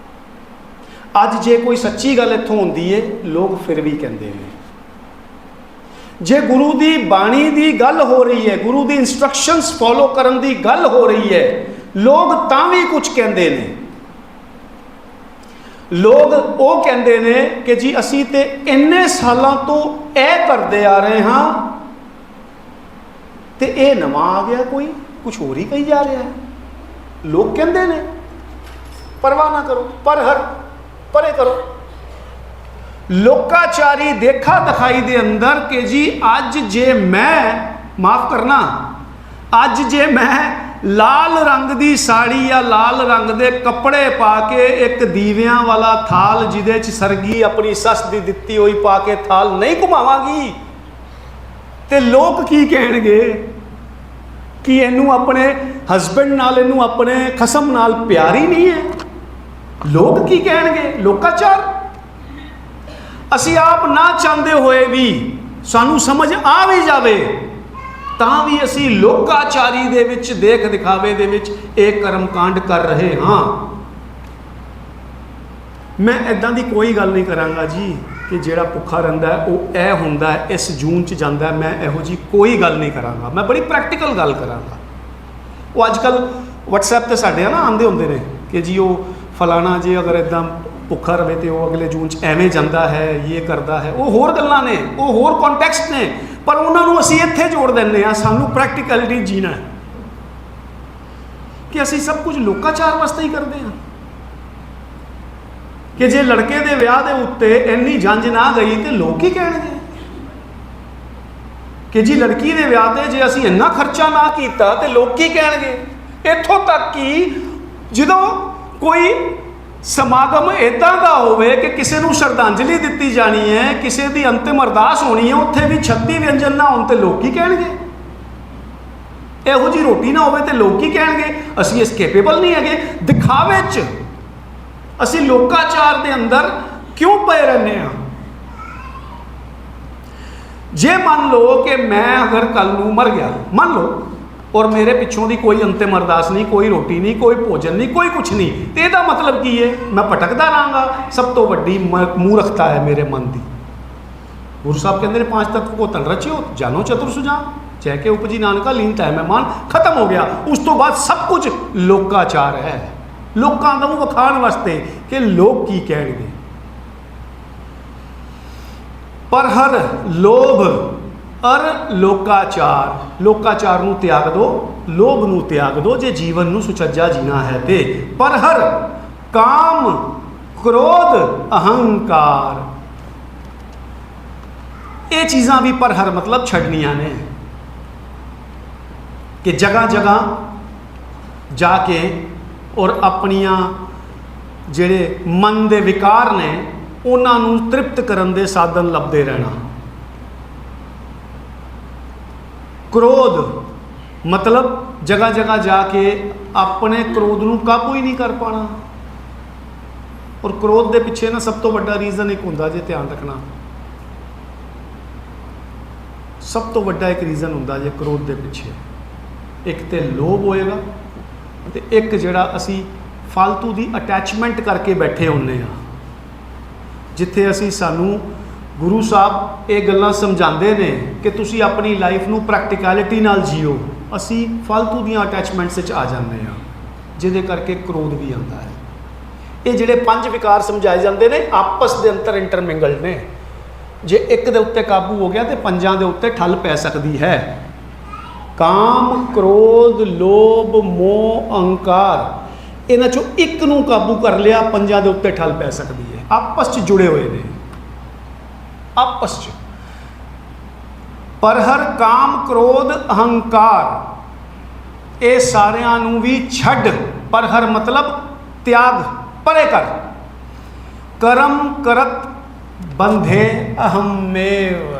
ਅੱਜ ਜੇ ਕੋਈ ਸੱਚੀ ਗੱਲ ਇੱਥੋਂ ਹੁੰਦੀ ਹੈ, ਲੋਕ ਫਿਰ ਵੀ ਕਹਿੰਦੇ ਨੇ। ਜੇ ਗੁਰੂ ਦੀ ਬਾਣੀ ਦੀ ਗੱਲ ਹੋ ਰਹੀ ਹੈ, ਗੁਰੂ ਦੀ ਇਨਸਟਰਕਸ਼ਨਸ ਫੋਲੋ ਕਰਨ ਦੀ ਗੱਲ ਹੋ ਰਹੀ ਹੈ, ਲੋਕ ਤਾਂ ਵੀ ਕੁਝ ਕਹਿੰਦੇ ਨੇ। ਲੋਕ ਉਹ ਕਹਿੰਦੇ ਨੇ ਕਿ ਜੀ ਅਸੀਂ ਤੇ ਇੰਨੇ ਸਾਲਾਂ ਤੋਂ ਇਹ ਕਰਦੇ ਆ ਰਹੇ ਹਾਂ, ਤੇ ਇਹ ਨਵਾਂ ਆ ਗਿਆ, ਕੋਈ ਕੁਝ ਹੋਰ ਹੀ ਕਹੀ ਜਾ ਰਿਹਾ ਹੈ। ਲੋਕ ਕਹਿੰਦੇ ਨੇ। ਪਰਵਾਹ ਨਾ ਕਰੋ, ਪਰੇ ਕਰੋ। ਲੋਕਾਚਾਰੀ ਦੇਖਾ ਦਿਖਾਈ ਦੇ ਅੰਦਰ ਕਿ ਜੀ ਅੱਜ ਜੇ ਮੈਂ, ਮਾਫ ਕਰਨਾ, ਅੱਜ ਜੇ ਮੈਂ ਲਾਲ ਰੰਗ ਦੀ ਸਾੜੀ ਜਾਂ ਲਾਲ ਰੰਗ ਦੇ ਕੱਪੜੇ ਪਾ ਕੇ ਇੱਕ ਦੀਵਿਆਂ ਵਾਲਾ ਥਾਲ ਜਿਹਦੇ 'ਚ ਸਰਗੀ ਆਪਣੀ ਸੱਸ ਦੀ ਦਿੱਤੀ ਹੋਈ ਪਾ ਕੇ ਥਾਲ ਨਹੀਂ ਘੁਮਾਵਾਂਗੀ, ਤੇ ਲੋਕ ਕੀ ਕਹਿਣਗੇ ਕਿ ਇਹਨੂੰ ਆਪਣੇ ਹਸਬੈਂਡ ਨਾਲ, ਇਹਨੂੰ ਆਪਣੇ ਖਸਮ ਨਾਲ ਪਿਆਰ ਹੀ ਨਹੀਂ ਹੈ। ਲੋਕ ਕੀ ਕਹਿਣਗੇ? ਲੋਕਾਚਾਰ। ਅਸੀਂ ਆਪ ਨਾ ਚਾਹੁੰਦੇ ਹੋਏ ਵੀ, ਸਾਨੂੰ ਸਮਝ ਆ ਵੀ ਜਾਵੇ, ਤਾਂ ਵੀ ਅਸੀਂ ਲੋਕਾਚਾਰੀ ਦੇ ਵਿੱਚ, ਦੇਖ ਦਿਖਾਵੇ ਦੇ ਵਿੱਚ ਇਹ ਕਰਮਕਾਂਡ ਕਰ ਰਹੇ ਹਾਂ। ਮੈਂ ਇਦਾਂ ਦੀ ਕੋਈ ਗੱਲ ਨਹੀਂ ਕਰਾਂਗਾ ਜੀ ਕਿ ਜਿਹੜਾ ਭੁੱਖਾ ਰਹਿੰਦਾ ਉਹ ਇਹ ਹੁੰਦਾ, ਇਸ ਜੂਨ 'ਚ ਜਾਂਦਾ। ਮੈਂ ਇਹੋ ਜੀ ਕੋਈ ਗੱਲ ਨਹੀਂ ਕਰਾਂਗਾ। ਮੈਂ ਬੜੀ ਪ੍ਰੈਕਟੀਕਲ ਗੱਲ ਕਰਾਂਗਾ। ਉਹ ਅੱਜ ਕੱਲ੍ਹ WhatsApp 'ਤੇ ਸਾਡੇ ਨਾ ਆਉਂਦੇ ਹੁੰਦੇ ਨੇ ਕਿ ਜੀ ਉਹ ਫਲਾਣਾ ਜੇ ਅਗਰ ਇੱਦਾਂ ਭੁੱਖਾ ਰਵੇ ਤੇ ਉਹ ਅਗਲੇ ਜੂਨ 'ਚ ਐਵੇਂ ਜਾਂਦਾ ਹੈ, ਇਹ ਕਰਦਾ ਹੈ। ਉਹ ਹੋਰ ਗੱਲਾਂ ਨੇ, ਉਹ ਹੋਰ ਕੰਟੈਕਸਟ ਨੇ, ਪਰ ਉਹਨਾਂ ਨੂੰ ਅਸੀਂ ਇੱਥੇ ਜੋੜ ਦਿੰਦੇ ਹਾਂ। ਸਾਨੂੰ ਪ੍ਰੈਕਟੀਕਲਿਟੀ ਜੀਣਾ ਹੈ ਕਿ ਅਸੀਂ ਸਭ ਕੁਝ ਲੋਕਾਚਾਰ ਵਾਸਤੇ ਹੀ ਕਰਦੇ ਹਾਂ। ਕਿ ਜੇ ਲੜਕੇ ਦੇ ਵਿਆਹ ਦੇ ਉੱਤੇ ਇੰਨੀ ਜੰਜ ਨਾ ਗਈ ਤੇ ਲੋਕ ਕੀ ਕਹਿਣਗੇ ਕਿ ਜੀ ਲੜਕੀ ਦੇ ਵਿਆਹ ਤੇ ਜੇ ਅਸੀਂ ਇੰਨਾ ਖਰਚਾ ਨਾ ਕੀਤਾ ਤੇ ਲੋਕ ਕੀ ਕਹਿਣਗੇ। ਇੱਥੋਂ ਤੱਕ ਕਿ ਜਦੋਂ ਕੋਈ ਸਮਾਗਮ ਇੱਦਾਂ ਦਾ ਹੋਵੇ ਕਿ ਕਿਸੇ ਨੂੰ ਸ਼ਰਧਾਂਜਲੀ ਦਿੱਤੀ ਜਾਣੀ ਹੈ, ਕਿਸੇ ਦੀ ਅੰਤਿਮ ਅਰਦਾਸ ਹੋਣੀ ਹੈ, ਉੱਥੇ ਵੀ 36 ਵਿਅੰਜਨ ਨਾ ਹੋਣ ਤੇ ਲੋਕ ਕੀ ਕਹਿਣਗੇ। ਇਹੋ ਜਿਹੀ ਰੋਟੀ ਨਾ ਹੋਵੇ ਤੇ ਲੋਕ ਕੀ ਕਹਿਣਗੇ। ਅਸੀਂ ਇਸ ਕੈਪੇਬਲ ਨਹੀਂ ਹੈਗੇ। ਦਿਖਾਵੇ 'ਚ ਅਸੀਂ ਲੋਕਾਚਾਰ ਦੇ ਅੰਦਰ ਕਿਉਂ ਪਏ ਰਹਿੰਦੇ ਹਾਂ। ਜੇ ਮੰਨ ਲਓ ਕਿ ਮੈਂ ਅਗਰ ਕੱਲ ਨੂੰ ਮਰ ਗਿਆ, ਮੰਨ ਲਓ, ਔਰ ਮੇਰੇ ਪਿੱਛੋਂ ਦੀ ਕੋਈ ਅੰਤਿਮ ਅਰਦਾਸ ਨਹੀਂ, ਕੋਈ ਰੋਟੀ ਨਹੀਂ, ਕੋਈ ਭੋਜਨ ਨਹੀਂ, ਕੋਈ ਕੁਛ ਨਹੀਂ, ਤੇ ਇਹਦਾ ਮਤਲਬ ਕੀ ਹੈ? ਮੈਂ ਭਟਕਦਾ ਰਹਾਂਗਾ। ਸਭ ਤੋਂ ਵੱਡੀ ਮੂਰਖਤਾ ਹੈ ਮੇਰੇ ਮਨ ਦੀ। ਗੁਰੂ ਸਾਹਿਬ ਕਹਿੰਦੇ ਨੇ 5 ਤੱਤ ਕੋ ਤਨ ਰਚਿਓ ਜਾਨੋ ਚਤੁਰ ਸੁਝਾਅ, ਚਾਹੇ ਕਿ ਉਪਜੀ ਨਾਨਕਾ ਲੀਨਤਾ ਹੈ ਮਹਿਮਾਨ। ਖਤਮ ਹੋ ਗਿਆ। ਉਸ ਤੋਂ ਬਾਅਦ ਸਭ ਕੁਝ ਲੋਕਾਚਾਰ ਹੈ, ਲੋਕਾਂ ਨੂੰ ਵਿਖਾਉਣ ਵਾਸਤੇ ਕਿ ਲੋਕ ਕੀ ਕਹਿਣਗੇ। ਪਰ ਹਰ ਲੋਭ ਅਰ ਲੋਕਾਚਾਰ ਨੂੰ ਤਿਆਗ ਦੋ, ਲੋਭ ਨੂੰ ਤਿਆਗ ਦੋ ਜੇ ਜੀਵਨ ਨੂੰ ਸੁਚੱਜਾ ਜੀਣਾ ਹੈ ਤੇ। ਪਰ ਹਰ ਕਾਮ ਕ੍ਰੋਧ ਅਹੰਕਾਰ, ਇਹ ਚੀਜ਼ਾਂ ਵੀ ਪਰ ਹਰ ਮਤਲਬ ਛੱਡਣੀਆਂ ਨੇ। ਕਿ ਜਗ੍ਹਾ ਜਗ੍ਹਾ ਜਾ ਕੇ ਔਰ ਆਪਣੀਆਂ ਜਿਹੜੇ ਮਨ ਦੇ ਵਿਕਾਰ ਨੇ ਉਹਨਾਂ ਨੂੰ ਤ੍ਰਿਪਤ ਕਰਨ ਦੇ ਸਾਧਨ ਲੱਭਦੇ ਰਹਿਣਾ। ਕ੍ਰੋਧ ਮਤਲਬ ਜਗ੍ਹਾ ਜਗ੍ਹਾ ਜਾ ਕੇ ਆਪਣੇ ਕ੍ਰੋਧ ਨੂੰ ਕਾਬੂ ਹੀ ਨਹੀਂ ਕਰ ਪਾਣਾ। ਔਰ ਕ੍ਰੋਧ ਦੇ ਪਿੱਛੇ ਨਾ ਸਭ ਤੋਂ ਵੱਡਾ ਰੀਜ਼ਨ ਇੱਕ ਹੁੰਦਾ, ਜੇ ਧਿਆਨ ਰੱਖਣਾ, ਸਭ ਤੋਂ ਵੱਡਾ ਇੱਕ ਰੀਜ਼ਨ ਹੁੰਦਾ ਜੇ ਕ੍ਰੋਧ ਦੇ ਪਿੱਛੇ, ਇੱਕ ਤੇ ਲੋਭ ਹੋਏਗਾ ਤੇ ਇੱਕ ਜਿਹੜਾ ਅਸੀਂ ਫालतू ਦੀ ਅਟੈਚਮੈਂਟ ਕਰਕੇ ਬੈਠੇ ਹੁੰਨੇ ਆ। ਜਿੱਥੇ ਅਸੀਂ ਸਾਨੂੰ ਗੁਰੂ ਸਾਹਿਬ ਇਹ ਗੱਲਾਂ ਸਮਝਾਉਂਦੇ ਨੇ ਕਿ ਤੁਸੀਂ ਆਪਣੀ ਲਾਈਫ ਨੂੰ ਪ੍ਰੈਕਟੀਕੈਲਿਟੀ ਨਾਲ ਜੀਓ, ਅਸੀਂ ਫालतू ਦੀਆਂ ਅਟੈਚਮੈਂਟਸ ਵਿੱਚ ਆ ਜਾਂਦੇ ਆ, ਜਿਹਦੇ ਕਰਕੇ ਕ੍ਰੋਧ ਵੀ ਆਉਂਦਾ ਹੈ। ਇਹ ਜਿਹੜੇ 5 ਵਿਕਾਰ ਸਮਝਾਏ ਜਾਂਦੇ ਨੇ ਆਪਸ ਦੇ ਅੰਦਰ ਇੰਟਰਮਿੰਗਲਡ ਨੇ। ਜੇ ਇੱਕ ਦੇ ਉੱਤੇ ਕਾਬੂ ਹੋ ਗਿਆ ਤੇ 5 ਦੇ ਉੱਤੇ ਠੱਲ ਪੈ ਸਕਦੀ ਹੈ। ਕਾਮ, ਕ੍ਰੋਧ, ਲੋਭ, ਮੋਹ, ਅਹੰਕਾਰ, ਇਹਨਾਂ ਚੋਂ ਇੱਕ ਨੂੰ ਕਾਬੂ ਕਰ ਲਿਆ 5 ਦੇ ਉੱਤੇ ਠੱਲ ਪੈ ਸਕਦੀ ਹੈ। ਆਪਸ 'ਚ ਜੁੜੇ ਹੋਏ ਨੇ, ਆਪਸ 'ਚ। ਪਰ ਹਰ ਕਾਮ, ਕ੍ਰੋਧ, ਅਹੰਕਾਰ ਇਹ ਸਾਰਿਆਂ ਨੂੰ ਵੀ ਛੱਡ, ਪਰ ਹਰ ਮਤਲਬ ਤਿਆਗ, ਪਰੇ ਕਰ। ਕਰਮ ਕਰਤ ਬੰਧੇ ਅਹਮੇਵ।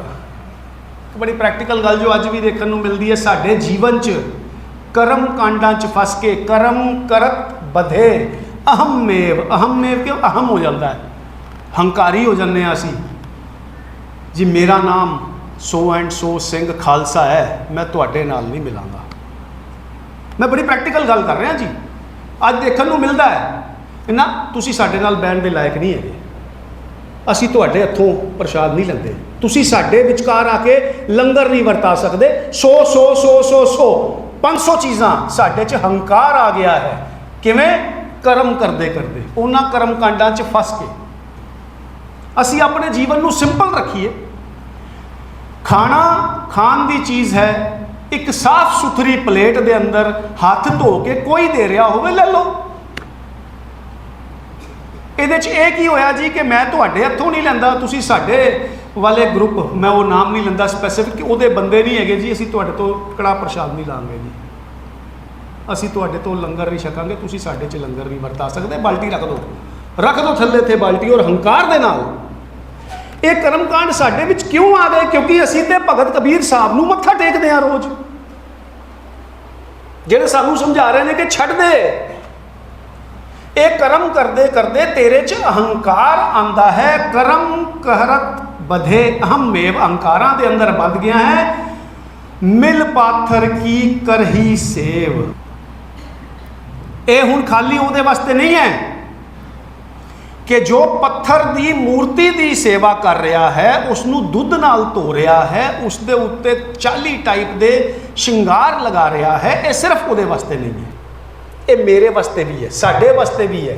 ਬੜੀ ਪ੍ਰੈਕਟੀਕਲ ਗੱਲ ਜੋ ਅੱਜ ਵੀ ਦੇਖਣ ਨੂੰ ਮਿਲਦੀ ਹੈ ਸਾਡੇ ਜੀਵਨ 'ਚ। ਕਰਮ ਕਾਂਡਾਂ 'ਚ ਫਸ ਕੇ ਕਰਮ ਕਰਤ ਬਧੇ ਅਹਮੇਵ। ਅਹਮੇਵ ਕਿਉਂ? ਅਹਮ ਹੋ ਜਾਂਦਾ ਹੈ, ਹੰਕਾਰੀ ਹੋ ਜਾਂਦੇ ਹਾਂ ਅਸੀਂ ਜੀ। ਮੇਰਾ ਨਾਮ so and so Singh Khalsa ਹੈ, ਮੈਂ ਤੁਹਾਡੇ ਨਾਲ ਨਹੀਂ ਮਿਲਾਂਗਾ। ਮੈਂ ਬੜੀ ਪ੍ਰੈਕਟੀਕਲ ਗੱਲ ਕਰ ਰਿਹਾ ਜੀ। ਅੱਜ ਦੇਖਣ ਨੂੰ ਮਿਲਦਾ ਹੈ ਨਾ, ਤੁਸੀਂ ਸਾਡੇ ਨਾਲ ਬਹਿਣ ਦੇ ਲਾਇਕ ਨਹੀਂ ਹੈਗੇ, ਅਸੀਂ ਤੁਹਾਡੇ ਹੱਥੋਂ ਪ੍ਰਸ਼ਾਦ ਨਹੀਂ ਲੈਂਦੇ, ਤੁਸੀਂ ਸਾਡੇ ਵਿਚਕਾਰ ਆ ਕੇ ਲੰਗਰ ਨਹੀਂ ਵਰਤਾ ਸਕਦੇ। 100 500 ਚੀਜ਼ਾਂ ਸਾਡੇ 'ਚ ਹੰਕਾਰ ਆ ਗਿਆ ਹੈ। ਕਿਵੇਂ? ਕਰਮ ਕਰਦੇ ਕਰਦੇ, ਉਹਨਾਂ ਕਰਮ ਕਾਂਡਾਂ 'ਚ ਫਸ ਕੇ। ਅਸੀਂ ਆਪਣੇ ਜੀਵਨ ਨੂੰ ਸਿੰਪਲ ਰੱਖੀਏ। ਖਾਣਾ ਖਾਣ ਦੀ ਚੀਜ਼ ਹੈ, ਇੱਕ ਸਾਫ਼ ਸੁਥਰੀ ਪਲੇਟ ਦੇ ਅੰਦਰ ਹੱਥ ਧੋ ਕੇ ਕੋਈ ਦੇ ਰਿਹਾ ਹੋਵੇ, ਲੈ ਲਓ। ਇਹਦੇ 'ਚ ਇਹ ਕੀ ਹੋਇਆ ਜੀ ਕਿ ਮੈਂ ਤੁਹਾਡੇ ਹੱਥੋਂ ਨਹੀਂ ਲੈਂਦਾ, ਤੁਸੀਂ ਸਾਡੇ ਵਾਲੇ ਗਰੁੱਪ, ਮੈਂ ਉਹ ਨਾਮ ਨਹੀਂ ਲੈਂਦਾ ਸਪੈਸੀਫਿਕ, ਕਿ ਉਹਦੇ ਬੰਦੇ ਨਹੀਂ ਹੈਗੇ ਜੀ, ਅਸੀਂ ਤੁਹਾਡੇ ਤੋਂ ਕੜਾਹ ਪ੍ਰਸ਼ਾਦ ਨਹੀਂ ਲਾਂਗੇ ਜੀ, ਅਸੀਂ ਤੁਹਾਡੇ ਤੋਂ ਲੰਗਰ ਨਹੀਂ ਛਕਾਂਗੇ, ਤੁਸੀਂ ਸਾਡੇ 'ਚ ਲੰਗਰ ਨਹੀਂ ਵਰਤਾ ਸਕਦੇ, ਬਾਲਟੀ ਰੱਖ ਦਿਓ ਥੱਲੇ ਤੇ ਬਾਲਟੀ। ਔਰ ਹੰਕਾਰ ਦੇ ਨਾਲ ਇਹ ਕਰਮਕਾਂਡ ਸਾਡੇ ਵਿੱਚ ਕਿਉਂ ਆ ਗਏ? ਕਿਉਂਕਿ ਅਸੀਂ ਤੇ ਭਗਤ ਕਬੀਰ ਸਾਹਿਬ ਨੂੰ ਮੱਥਾ ਟੇਕਦੇ ਹਾਂ ਰੋਜ਼, ਜਿਹੜੇ ਸਾਨੂੰ ਸਮਝਾ ਰਹੇ ਨੇ ਕਿ ਛੱਡ ਦੇ। ਇਹ ਕਰਮ ਕਰਦੇ ਕਰਦੇ ਤੇਰੇ 'ਚ ਅਹੰਕਾਰ ਆਂਦਾ ਹੈ। ਕਰਮ ਕਰਤ ਬਧੇ ਅਹਮੇਵ। ਅਹੰਕਾਰਾਂ ਦੇ ਅੰਦਰ ਵੱਧ ਗਿਆ ਹੈ। ਮਿਲ ਪਾਥਰ ਕੀ ਕਰਹੀ ਸੇਵ। ਇਹ ਹੁਣ ਖਾਲੀ ਉਹਦੇ ਵਾਸਤੇ ਨਹੀਂ ਹੈ ਕਿ ਜੋ ਪੱਥਰ ਦੀ ਮੂਰਤੀ ਦੀ ਸੇਵਾ ਕਰ ਰਿਹਾ ਹੈ, ਉਸ ਨੂੰ ਦੁੱਧ ਨਾਲ ਧੋ ਰਿਹਾ ਹੈ, ਉਸ ਦੇ ਉੱਤੇ 40 ਟਾਈਪ ਦੇ ਸ਼ਿੰਗਾਰ ਲਗਾ ਰਿਹਾ ਹੈ। ਇਹ ਸਿਰਫ ਉਹਦੇ ਵਾਸਤੇ ਨਹੀਂ ਹੈ, ਇਹ ਮੇਰੇ ਵਾਸਤੇ ਵੀ ਹੈ, ਸਾਡੇ ਵਾਸਤੇ ਵੀ ਹੈ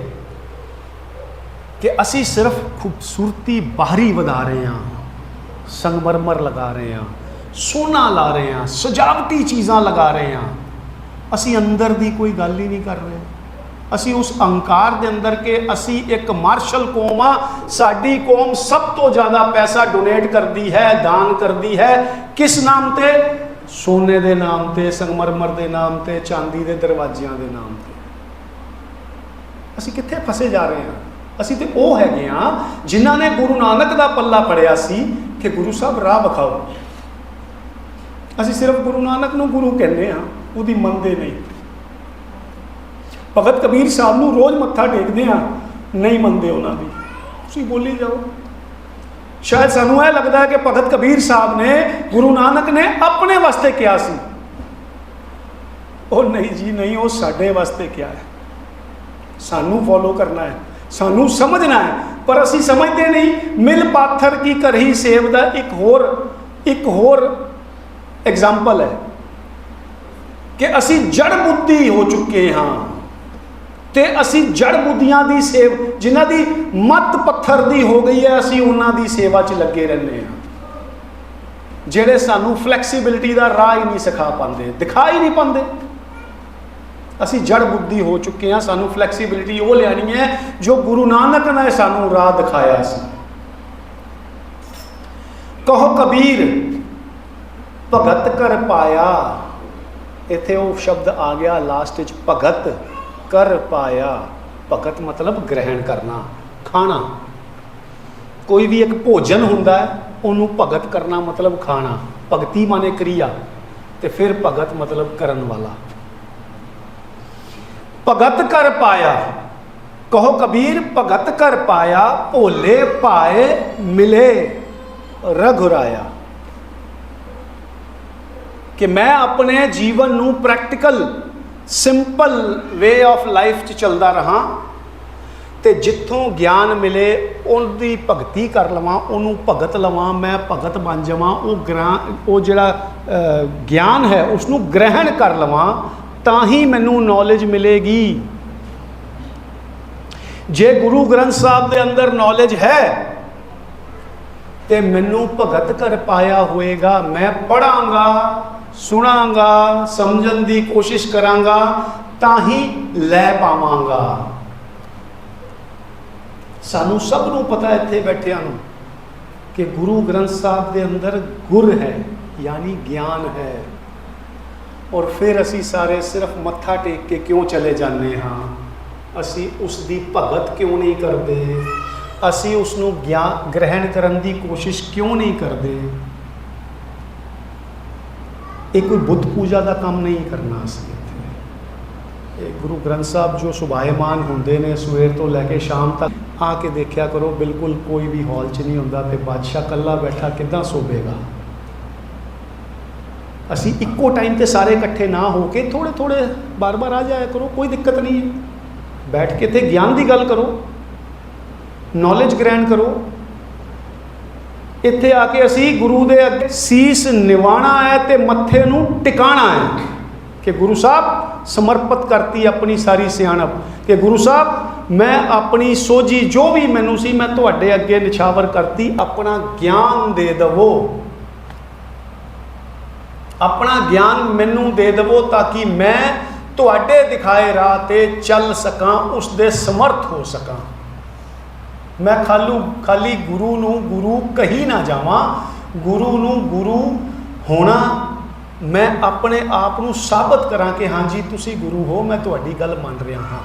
ਕਿ ਅਸੀਂ ਸਿਰਫ ਖੂਬਸੂਰਤੀ ਬਾਹਰੀ ਵਧਾ ਰਹੇ ਹਾਂ, ਸੰਗਮਰਮਰ ਲਗਾ ਰਹੇ ਹਾਂ, ਸੋਨਾ ਲਾ ਰਹੇ ਹਾਂ, ਸਜਾਵਟੀ ਚੀਜ਼ਾਂ ਲਗਾ ਰਹੇ ਹਾਂ। ਅਸੀਂ ਅੰਦਰ ਦੀ ਕੋਈ ਗੱਲ ਹੀ ਨਹੀਂ ਕਰ ਰਹੇ। ਅਸੀਂ ਉਸ ਅਹੰਕਾਰ ਦੇ ਅੰਦਰ ਕਿ ਅਸੀਂ ਇੱਕ ਮਾਰਸ਼ਲ ਕੌਮ ਆ, ਸਾਡੀ ਕੌਮ ਸਭ ਤੋਂ ਜ਼ਿਆਦਾ ਪੈਸਾ ਡੋਨੇਟ ਕਰਦੀ ਹੈ, ਦਾਨ ਕਰਦੀ ਹੈ, ਕਿਸ ਨਾਮ ਤੇ? ਸੋਨੇ ਦੇ ਨਾਮ ਤੇ, ਸੰਗਮਰਮਰ ਦੇ ਨਾਮ ਤੇ, ਚਾਂਦੀ ਦੇ ਦਰਵਾਜ਼ਿਆਂ ਦੇ ਨਾਮ ਤੇ। ਅਸੀਂ ਕਿੱਥੇ ਫਸੇ ਜਾ ਰਹੇ ਹਾਂ? ਅਸੀਂ ਤੇ ਉਹ ਹੈਗੇ ਆ ਜਿਨ੍ਹਾਂ ਨੇ ਗੁਰੂ ਨਾਨਕ ਦਾ ਪੱਲਾ ਪੜਿਆ ਸੀ ਕਿ ਗੁਰੂ ਸਾਹਿਬ ਰਾਹ ਵਿਖਾਓ। ਅਸੀਂ ਸਿਰਫ ਗੁਰੂ ਨਾਨਕ ਨੂੰ ਗੁਰੂ ਕਹਿੰਦੇ ਹਾਂ, ਉਹਦੀ ਮੰਨਦੇ ਨਹੀਂ। ਭਗਤ ਕਬੀਰ ਸਾਹਿਬ ਨੂੰ ਰੋਜ਼ ਮੱਥਾ ਟੇਕਦੇ ਹਾਂ, ਨਹੀਂ ਮੰਨਦੇ ਉਹਨਾਂ ਦੀ। ਤੁਸੀਂ ਬੋਲੀ ਜਾਓ। ਸ਼ਾਇਦ ਸਾਨੂੰ ਇਹ ਲੱਗਦਾ ਹੈ ਕਿ ਭਗਤ ਕਬੀਰ ਸਾਹਿਬ ਨੇ, ਗੁਰੂ ਨਾਨਕ ਨੇ ਆਪਣੇ ਵਾਸਤੇ ਕਿਹਾ ਸੀ। ਉਹ ਨਹੀਂ ਜੀ ਨਹੀਂ, ਉਹ ਸਾਡੇ ਵਾਸਤੇ ਕਿਹਾ ਹੈ, ਸਾਨੂੰ ਫੋਲੋ ਕਰਨਾ ਹੈ, ਸਾਨੂੰ ਸਮਝਣਾ ਹੈ, ਪਰ ਅਸੀਂ ਸਮਝਦੇ ਨਹੀਂ। ਮਿਲ ਪਾਥਰ ਕੀ ਕਰਹੀ ਸੇਵ ਦਾ ਇੱਕ ਹੋਰ ਐਗਜ਼ਾਮਪਲ ਹੈ ਕਿ ਅਸੀਂ ਜੜ ਬੁੱਧੀ ਹੋ ਚੁੱਕੇ ਹਾਂ ਤੇ ਅਸੀਂ ਜੜ ਬੁੱਧੀਆਂ ਦੀ ਸੇਵ, ਜਿਨ੍ਹਾਂ ਦੀ ਮੱਤ ਪੱਥਰ ਦੀ ਹੋ ਗਈ ਹੈ, ਅਸੀਂ ਉਹਨਾਂ ਦੀ ਸੇਵਾ 'ਚ ਲੱਗੇ ਰਹਿੰਦੇ ਹਾਂ, ਜਿਹੜੇ ਸਾਨੂੰ ਫਲੈਕਸੀਬਿਲਿਟੀ ਦਾ ਰਾਹ ਹੀ ਨਹੀਂ ਸਿਖਾ ਪਾਉਂਦੇ, ਦਿਖਾ ਹੀ ਨਹੀਂ ਪਾਉਂਦੇ। ਅਸੀਂ ਜੜ ਬੁੱਧੀ ਹੋ ਚੁੱਕੇ ਹਾਂ। ਸਾਨੂੰ ਫਲੈਕਸੀਬਿਲਿਟੀ ਉਹ ਲਿਆਣੀ ਹੈ ਜੋ ਗੁਰੂ ਨਾਨਕ ਨੇ ਸਾਨੂੰ ਰਾਹ ਦਿਖਾਇਆ ਸੀ। ਕਹੋ ਕਬੀਰ ਭਗਤ ਕਰ ਪਾਇਆ। ਇੱਥੇ ਉਹ ਸ਼ਬਦ ਆ ਗਿਆ ਲਾਸਟ ਵਿੱਚ, ਭਗਤ ਕਰ ਪਾਇਆ। ਭਗਤ ਮਤਲਬ ਗ੍ਰਹਿਣ ਕਰਨਾ, ਖਾਣਾ। ਕੋਈ ਵੀ ਇੱਕ ਭੋਜਨ ਹੁੰਦਾ ਹੈ, ਉਹਨੂੰ ਭਗਤ ਕਰਨਾ ਮਤਲਬ ਖਾਣਾ, ਭਗਤੀ ਮਾਨੇ क्रिया, ਤੇ ਫਿਰ ਭਗਤ ਮਤਲਬ ਕਰਨ ਵਾਲਾ। ਭਗਤ ਕਰ ਪਾਇਆ, ਕਹੋ ਕਬੀਰ ਭਗਤ ਕਰ ਪਾਇਆ, ਭੋਲੇ ਭਾਏ ਮਿਲੇ ਰਘੁਰਾਇਆ। ਕਿ ਮੈਂ ਆਪਣੇ ਜੀਵਨ ਨੂੰ practical simple way of life 'ਚ ਚੱਲਦਾ ਰਹਾਂ, ਤੇ ਜਿੱਥੋਂ ਗਿਆਨ ਮਿਲੇ ਉਹਦੀ ਭਗਤੀ ਕਰ ਲਵਾਂ, ਉਹਨੂੰ ਭਗਤ ਲਵਾਂ, ਮੈਂ ਭਗਤ ਬਣ ਜਾਵਾਂ, ਉਹ ਜਿਹੜਾ ਗਿਆਨ ਹੈ ਉਸ ਨੂੰ ਗ੍ਰਹਿਣ ਕਰ ਲਵਾਂ, ਤਾਂ ਹੀ ਮੈਨੂੰ ਨੌਲੇਜ ਮਿਲੇਗੀ। ਜੇ ਗੁਰੂ ਗ੍ਰੰਥ ਸਾਹਿਬ ਦੇ ਅੰਦਰ ਨੌਲੇਜ ਹੈ ਤੇ ਮੈਨੂੰ ਭਗਤ ਕਰ ਪਾਇਆ ਹੋਏਗਾ। ਮੈਂ ਪੜਾਂਗਾ, ਸੁਣਾਂਗਾ, ਸਮਝਣ ਦੀ ਕੋਸ਼ਿਸ਼ ਕਰਾਂਗਾ, ਤਾਂ ਹੀ ਲੈ ਪਾਵਾਂਗਾ। ਸਾਨੂੰ ਸਭ ਨੂੰ ਪਤਾ ਇੱਥੇ ਬੈਠਿਆਂ ਨੂੰ ਕਿ ਗੁਰੂ ਗ੍ਰੰਥ ਸਾਹਿਬ ਦੇ ਅੰਦਰ ਗੁਰ ਹੈ, ਯਾਨੀ ਗਿਆਨ ਹੈ। ਔਰ ਫਿਰ ਅਸੀਂ ਸਾਰੇ ਸਿਰਫ ਮੱਥਾ ਟੇਕ ਕੇ ਕਿਉਂ ਚਲੇ ਜਾਂਦੇ ਹਾਂ? ਅਸੀਂ ਉਸ ਦੀ ਭਗਤ ਕਿਉਂ ਨਹੀਂ ਕਰਦੇ? ਅਸੀਂ ਉਸ ਨੂੰ ਗਿਆਨ ਗ੍ਰਹਿਣ ਕਰਨ ਦੀ ਕੋਸ਼ਿਸ਼ ਕਿਉਂ ਨਹੀਂ ਕਰਦੇ? ਇਹ ਕੋਈ ਬੁੱਧ ਪੂਜਾ ਦਾ ਕੰਮ ਨਹੀਂ ਕਰਨਾ ਅਸੀਂ ਇੱਥੇ। ਇਹ ਗੁਰੂ ਗ੍ਰੰਥ ਸਾਹਿਬ ਜੋ ਸੁਭਾਇਮਾਨ ਹੁੰਦੇ ਨੇ ਸਵੇਰ ਤੋਂ ਲੈ ਕੇ ਸ਼ਾਮ ਤੱਕ, ਆ ਕੇ ਦੇਖਿਆ ਕਰੋ, ਬਿਲਕੁਲ ਕੋਈ ਵੀ ਹਾਲ 'ਚ ਨਹੀਂ ਹੁੰਦਾ, ਤੇ ਬਾਦਸ਼ਾਹ ਇਕੱਲਾ ਬੈਠਾ ਕਿੱਦਾਂ ਸੋਵੇਗਾ? ਅਸੀਂ ਇੱਕੋ ਟਾਈਮ ਤੇ ਸਾਰੇ ਇਕੱਠੇ ਨਾ ਹੋ ਕੇ ਥੋੜੇ ਥੋੜੇ ਬਾਰ-ਬਾਰ ਆ ਜਾਇਆ ਕਰੋ, ਕੋਈ ਦਿੱਕਤ ਨਹੀਂ ਹੈ। ਬੈਠ ਕੇ ਤੇ ਗਿਆਨ ਦੀ ਗੱਲ ਕਰੋ, ਨੌਲੇਜ ਗ੍ਰਹਿਣ ਕਰੋ। ਇੱਥੇ ਆ ਕੇ ਅਸੀਂ ਗੁਰੂ ਦੇ ਅੱਗੇ ਸੀਸ ਨਿਵਾਣਾ ਹੈ ਤੇ ਮੱਥੇ ਨੂੰ ਟਿਕਾਣਾ ਹੈ ਕਿ ਗੁਰੂ ਸਾਹਿਬ ਸਮਰਪਿਤ ਕਰਤੀ ਆਪਣੀ ਸਾਰੀ ਸਿਆਣਪ, ਕਿ ਗੁਰੂ ਸਾਹਿਬ ਮੈਂ ਆਪਣੀ ਸੋਝੀ ਜੋ ਵੀ ਮੈਨੂੰ ਸੀ ਮੈਂ ਤੁਹਾਡੇ ਅੱਗੇ ਨਿਛਾਵਰ ਕਰਤੀ। ਆਪਣਾ ਗਿਆਨ ਦੇ ਦੇਵੋ, ਆਪਣਾ ਗਿਆਨ ਮੈਨੂੰ ਦੇ ਦੇਵੋ, ਤਾਂ ਕਿ ਮੈਂ ਤੁਹਾਡੇ ਦਿਖਾਏ ਰਾਹ ਤੇ ਚੱਲ ਸਕਾਂ, ਉਸ ਦੇ ਸਮਰਥ ਹੋ ਸਕਾਂ। ਮੈਂ ਖਾਲੀ ਗੁਰੂ ਨੂੰ ਗੁਰੂ ਕਹੀ ਨਾ ਜਾਵਾਂ, ਗੁਰੂ ਨੂੰ ਗੁਰੂ ਹੋਣਾ, ਮੈਂ ਆਪਣੇ ਆਪ ਨੂੰ ਸਾਬਤ ਕਰਾਂ ਕਿ ਹਾਂਜੀ ਤੁਸੀਂ ਗੁਰੂ ਹੋ, ਮੈਂ ਤੁਹਾਡੀ ਗੱਲ ਮੰਨ ਰਿਹਾ ਹਾਂ।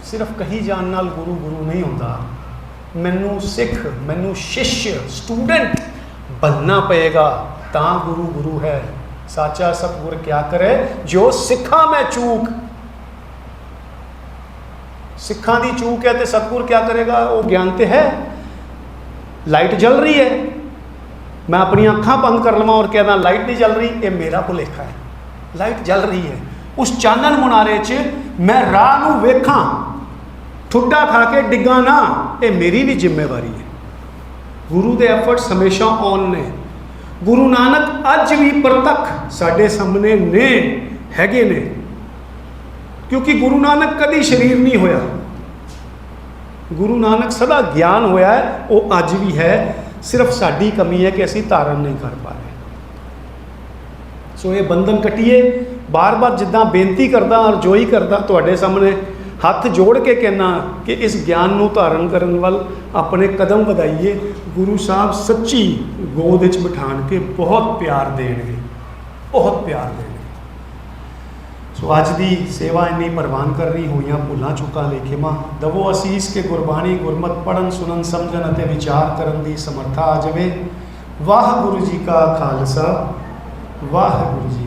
ਸਿਰਫ ਕਹੀ ਜਾਣ ਨਾਲ ਗੁਰੂ ਗੁਰੂ ਨਹੀਂ ਹੁੰਦਾ। ਮੈਨੂੰ ਸਿੱਖ, ਮੈਨੂੰ ਸ਼ਿਸ਼, ਸਟੂਡੈਂਟ ਬਣਨਾ ਪਏਗਾ, ਤਾਂ ਗੁਰੂ ਗੁਰੂ ਹੈ। ਸਾਚਾ ਸਤਿਗੁਰ ਕਿਆ ਕਰੇ, ਜੋ ਸਿੱਖਾਂ ਮੈਂ ਚੂਕ। ਸਿੱਖਾਂ ਦੀ ਚੂਕ ਹੈ ਤੇ ਸਤਿਗੁਰ ਕਿਆ ਕਰੇਗਾ? ਉਹ ਗਿਆਨ ਤੇ ਹੈ। ਲਾਈਟ ਜਲ ਰਹੀ ਹੈ, ਮੈਂ ਆਪਣੀਆਂ ਅੱਖਾਂ ਬੰਦ ਕਰ ਲਵਾਂ ਔਰ ਕਹਿੰਦਾ ਲਾਈਟ ਨਹੀਂ ਜਲ ਰਹੀ, ਇਹ ਮੇਰਾ ਭੁਲੇਖਾ ਹੈ। ਲਾਈਟ ਜਲ ਰਹੀ ਹੈ, ਉਸ ਚਾਨਣ ਮੁਨਾਰੇ 'ਚ ਮੈਂ ਰਾਹ ਨੂੰ ਵੇਖਾਂ, ਠੁੱਡਾ ਖਾ ਕੇ ਡਿੱਗਾ ਨਾ, ਇਹ ਮੇਰੀ ਵੀ ਜ਼ਿੰਮੇਵਾਰੀ ਹੈ। ਗੁਰੂ ਦੇ ਐਫਰਟਸ ਹਮੇਸ਼ਾ ਔਨ ਨੇ। ਗੁਰੂ ਨਾਨਕ ਅੱਜ ਵੀ ਪ੍ਰਤੱਖ ਸਾਡੇ ਸਾਹਮਣੇ ਨੇ, ਹੈਗੇ ਨੇ, ਕਿਉਂਕਿ ਗੁਰੂ ਨਾਨਕ ਕਦੀ ਸਰੀਰ ਨਹੀਂ ਹੋਇਆ। ਗੁਰੂ ਨਾਨਕ ਸਦਾ ਗਿਆਨ ਹੋਇਆ ਹੈ, ਉਹ ਅੱਜ ਵੀ ਹੈ। ਸਿਰਫ ਸਾਡੀ ਕਮੀ ਹੈ ਕਿ ਅਸੀਂ ਧਾਰਨ ਨਹੀਂ ਕਰ ਪਾ ਰਹੇ। ਸੋ ਇਹ ਬੰਧਨ ਕੱਟੀਏ। ਬਾਰ-ਬਾਰ ਜਿੱਦਾਂ ਬੇਨਤੀ ਕਰਦਾ, ਅਰਜ਼ੋਈ ਕਰਦਾ, ਤੁਹਾਡੇ ਸਾਹਮਣੇ ਹੱਥ ਜੋੜ ਕੇ ਕਹਿਣਾ ਕਿ ਇਸ ਗਿਆਨ ਨੂੰ ਧਾਰਨ ਕਰਨ ਵੱਲ ਆਪਣੇ ਕਦਮ ਵਧਾਈਏ। ਗੁਰੂ ਸਾਹਿਬ ਸੱਚੀ ਗੋਦ ਵਿੱਚ ਬਿਠਾਣ ਕੇ ਬਹੁਤ ਪਿਆਰ ਦੇਣਗੇ, ਬਹੁਤ ਪਿਆਰ ਦੇਣਗੇ। ਸੋ ਅੱਜ ਦੀ ਸੇਵਾ ਇੰਨੀ ਪ੍ਰਵਾਨ ਕਰ ਰਹੀ, ਹੋਈਆਂ ਭੁੱਲਾਂ ਚੁੱਕਾਂ ਲੇਖੇਮਾਂ ਦਵੋ ਅਸੀਸ ਕੇ ਗੁਰਬਾਣੀ ਗੁਰਮਤ ਪੜ੍ਹਨ ਸੁਣਨ ਸਮਝਣ ਅਤੇ ਵਿਚਾਰ ਕਰਨ ਦੀ ਸਮਰੱਥਾ ਆ ਜਾਵੇ। ਵਾਹਿਗੁਰੂ ਜੀ ਕਾ ਖਾਲਸਾ, ਵਾਹਿਗੁਰੂ ਜੀ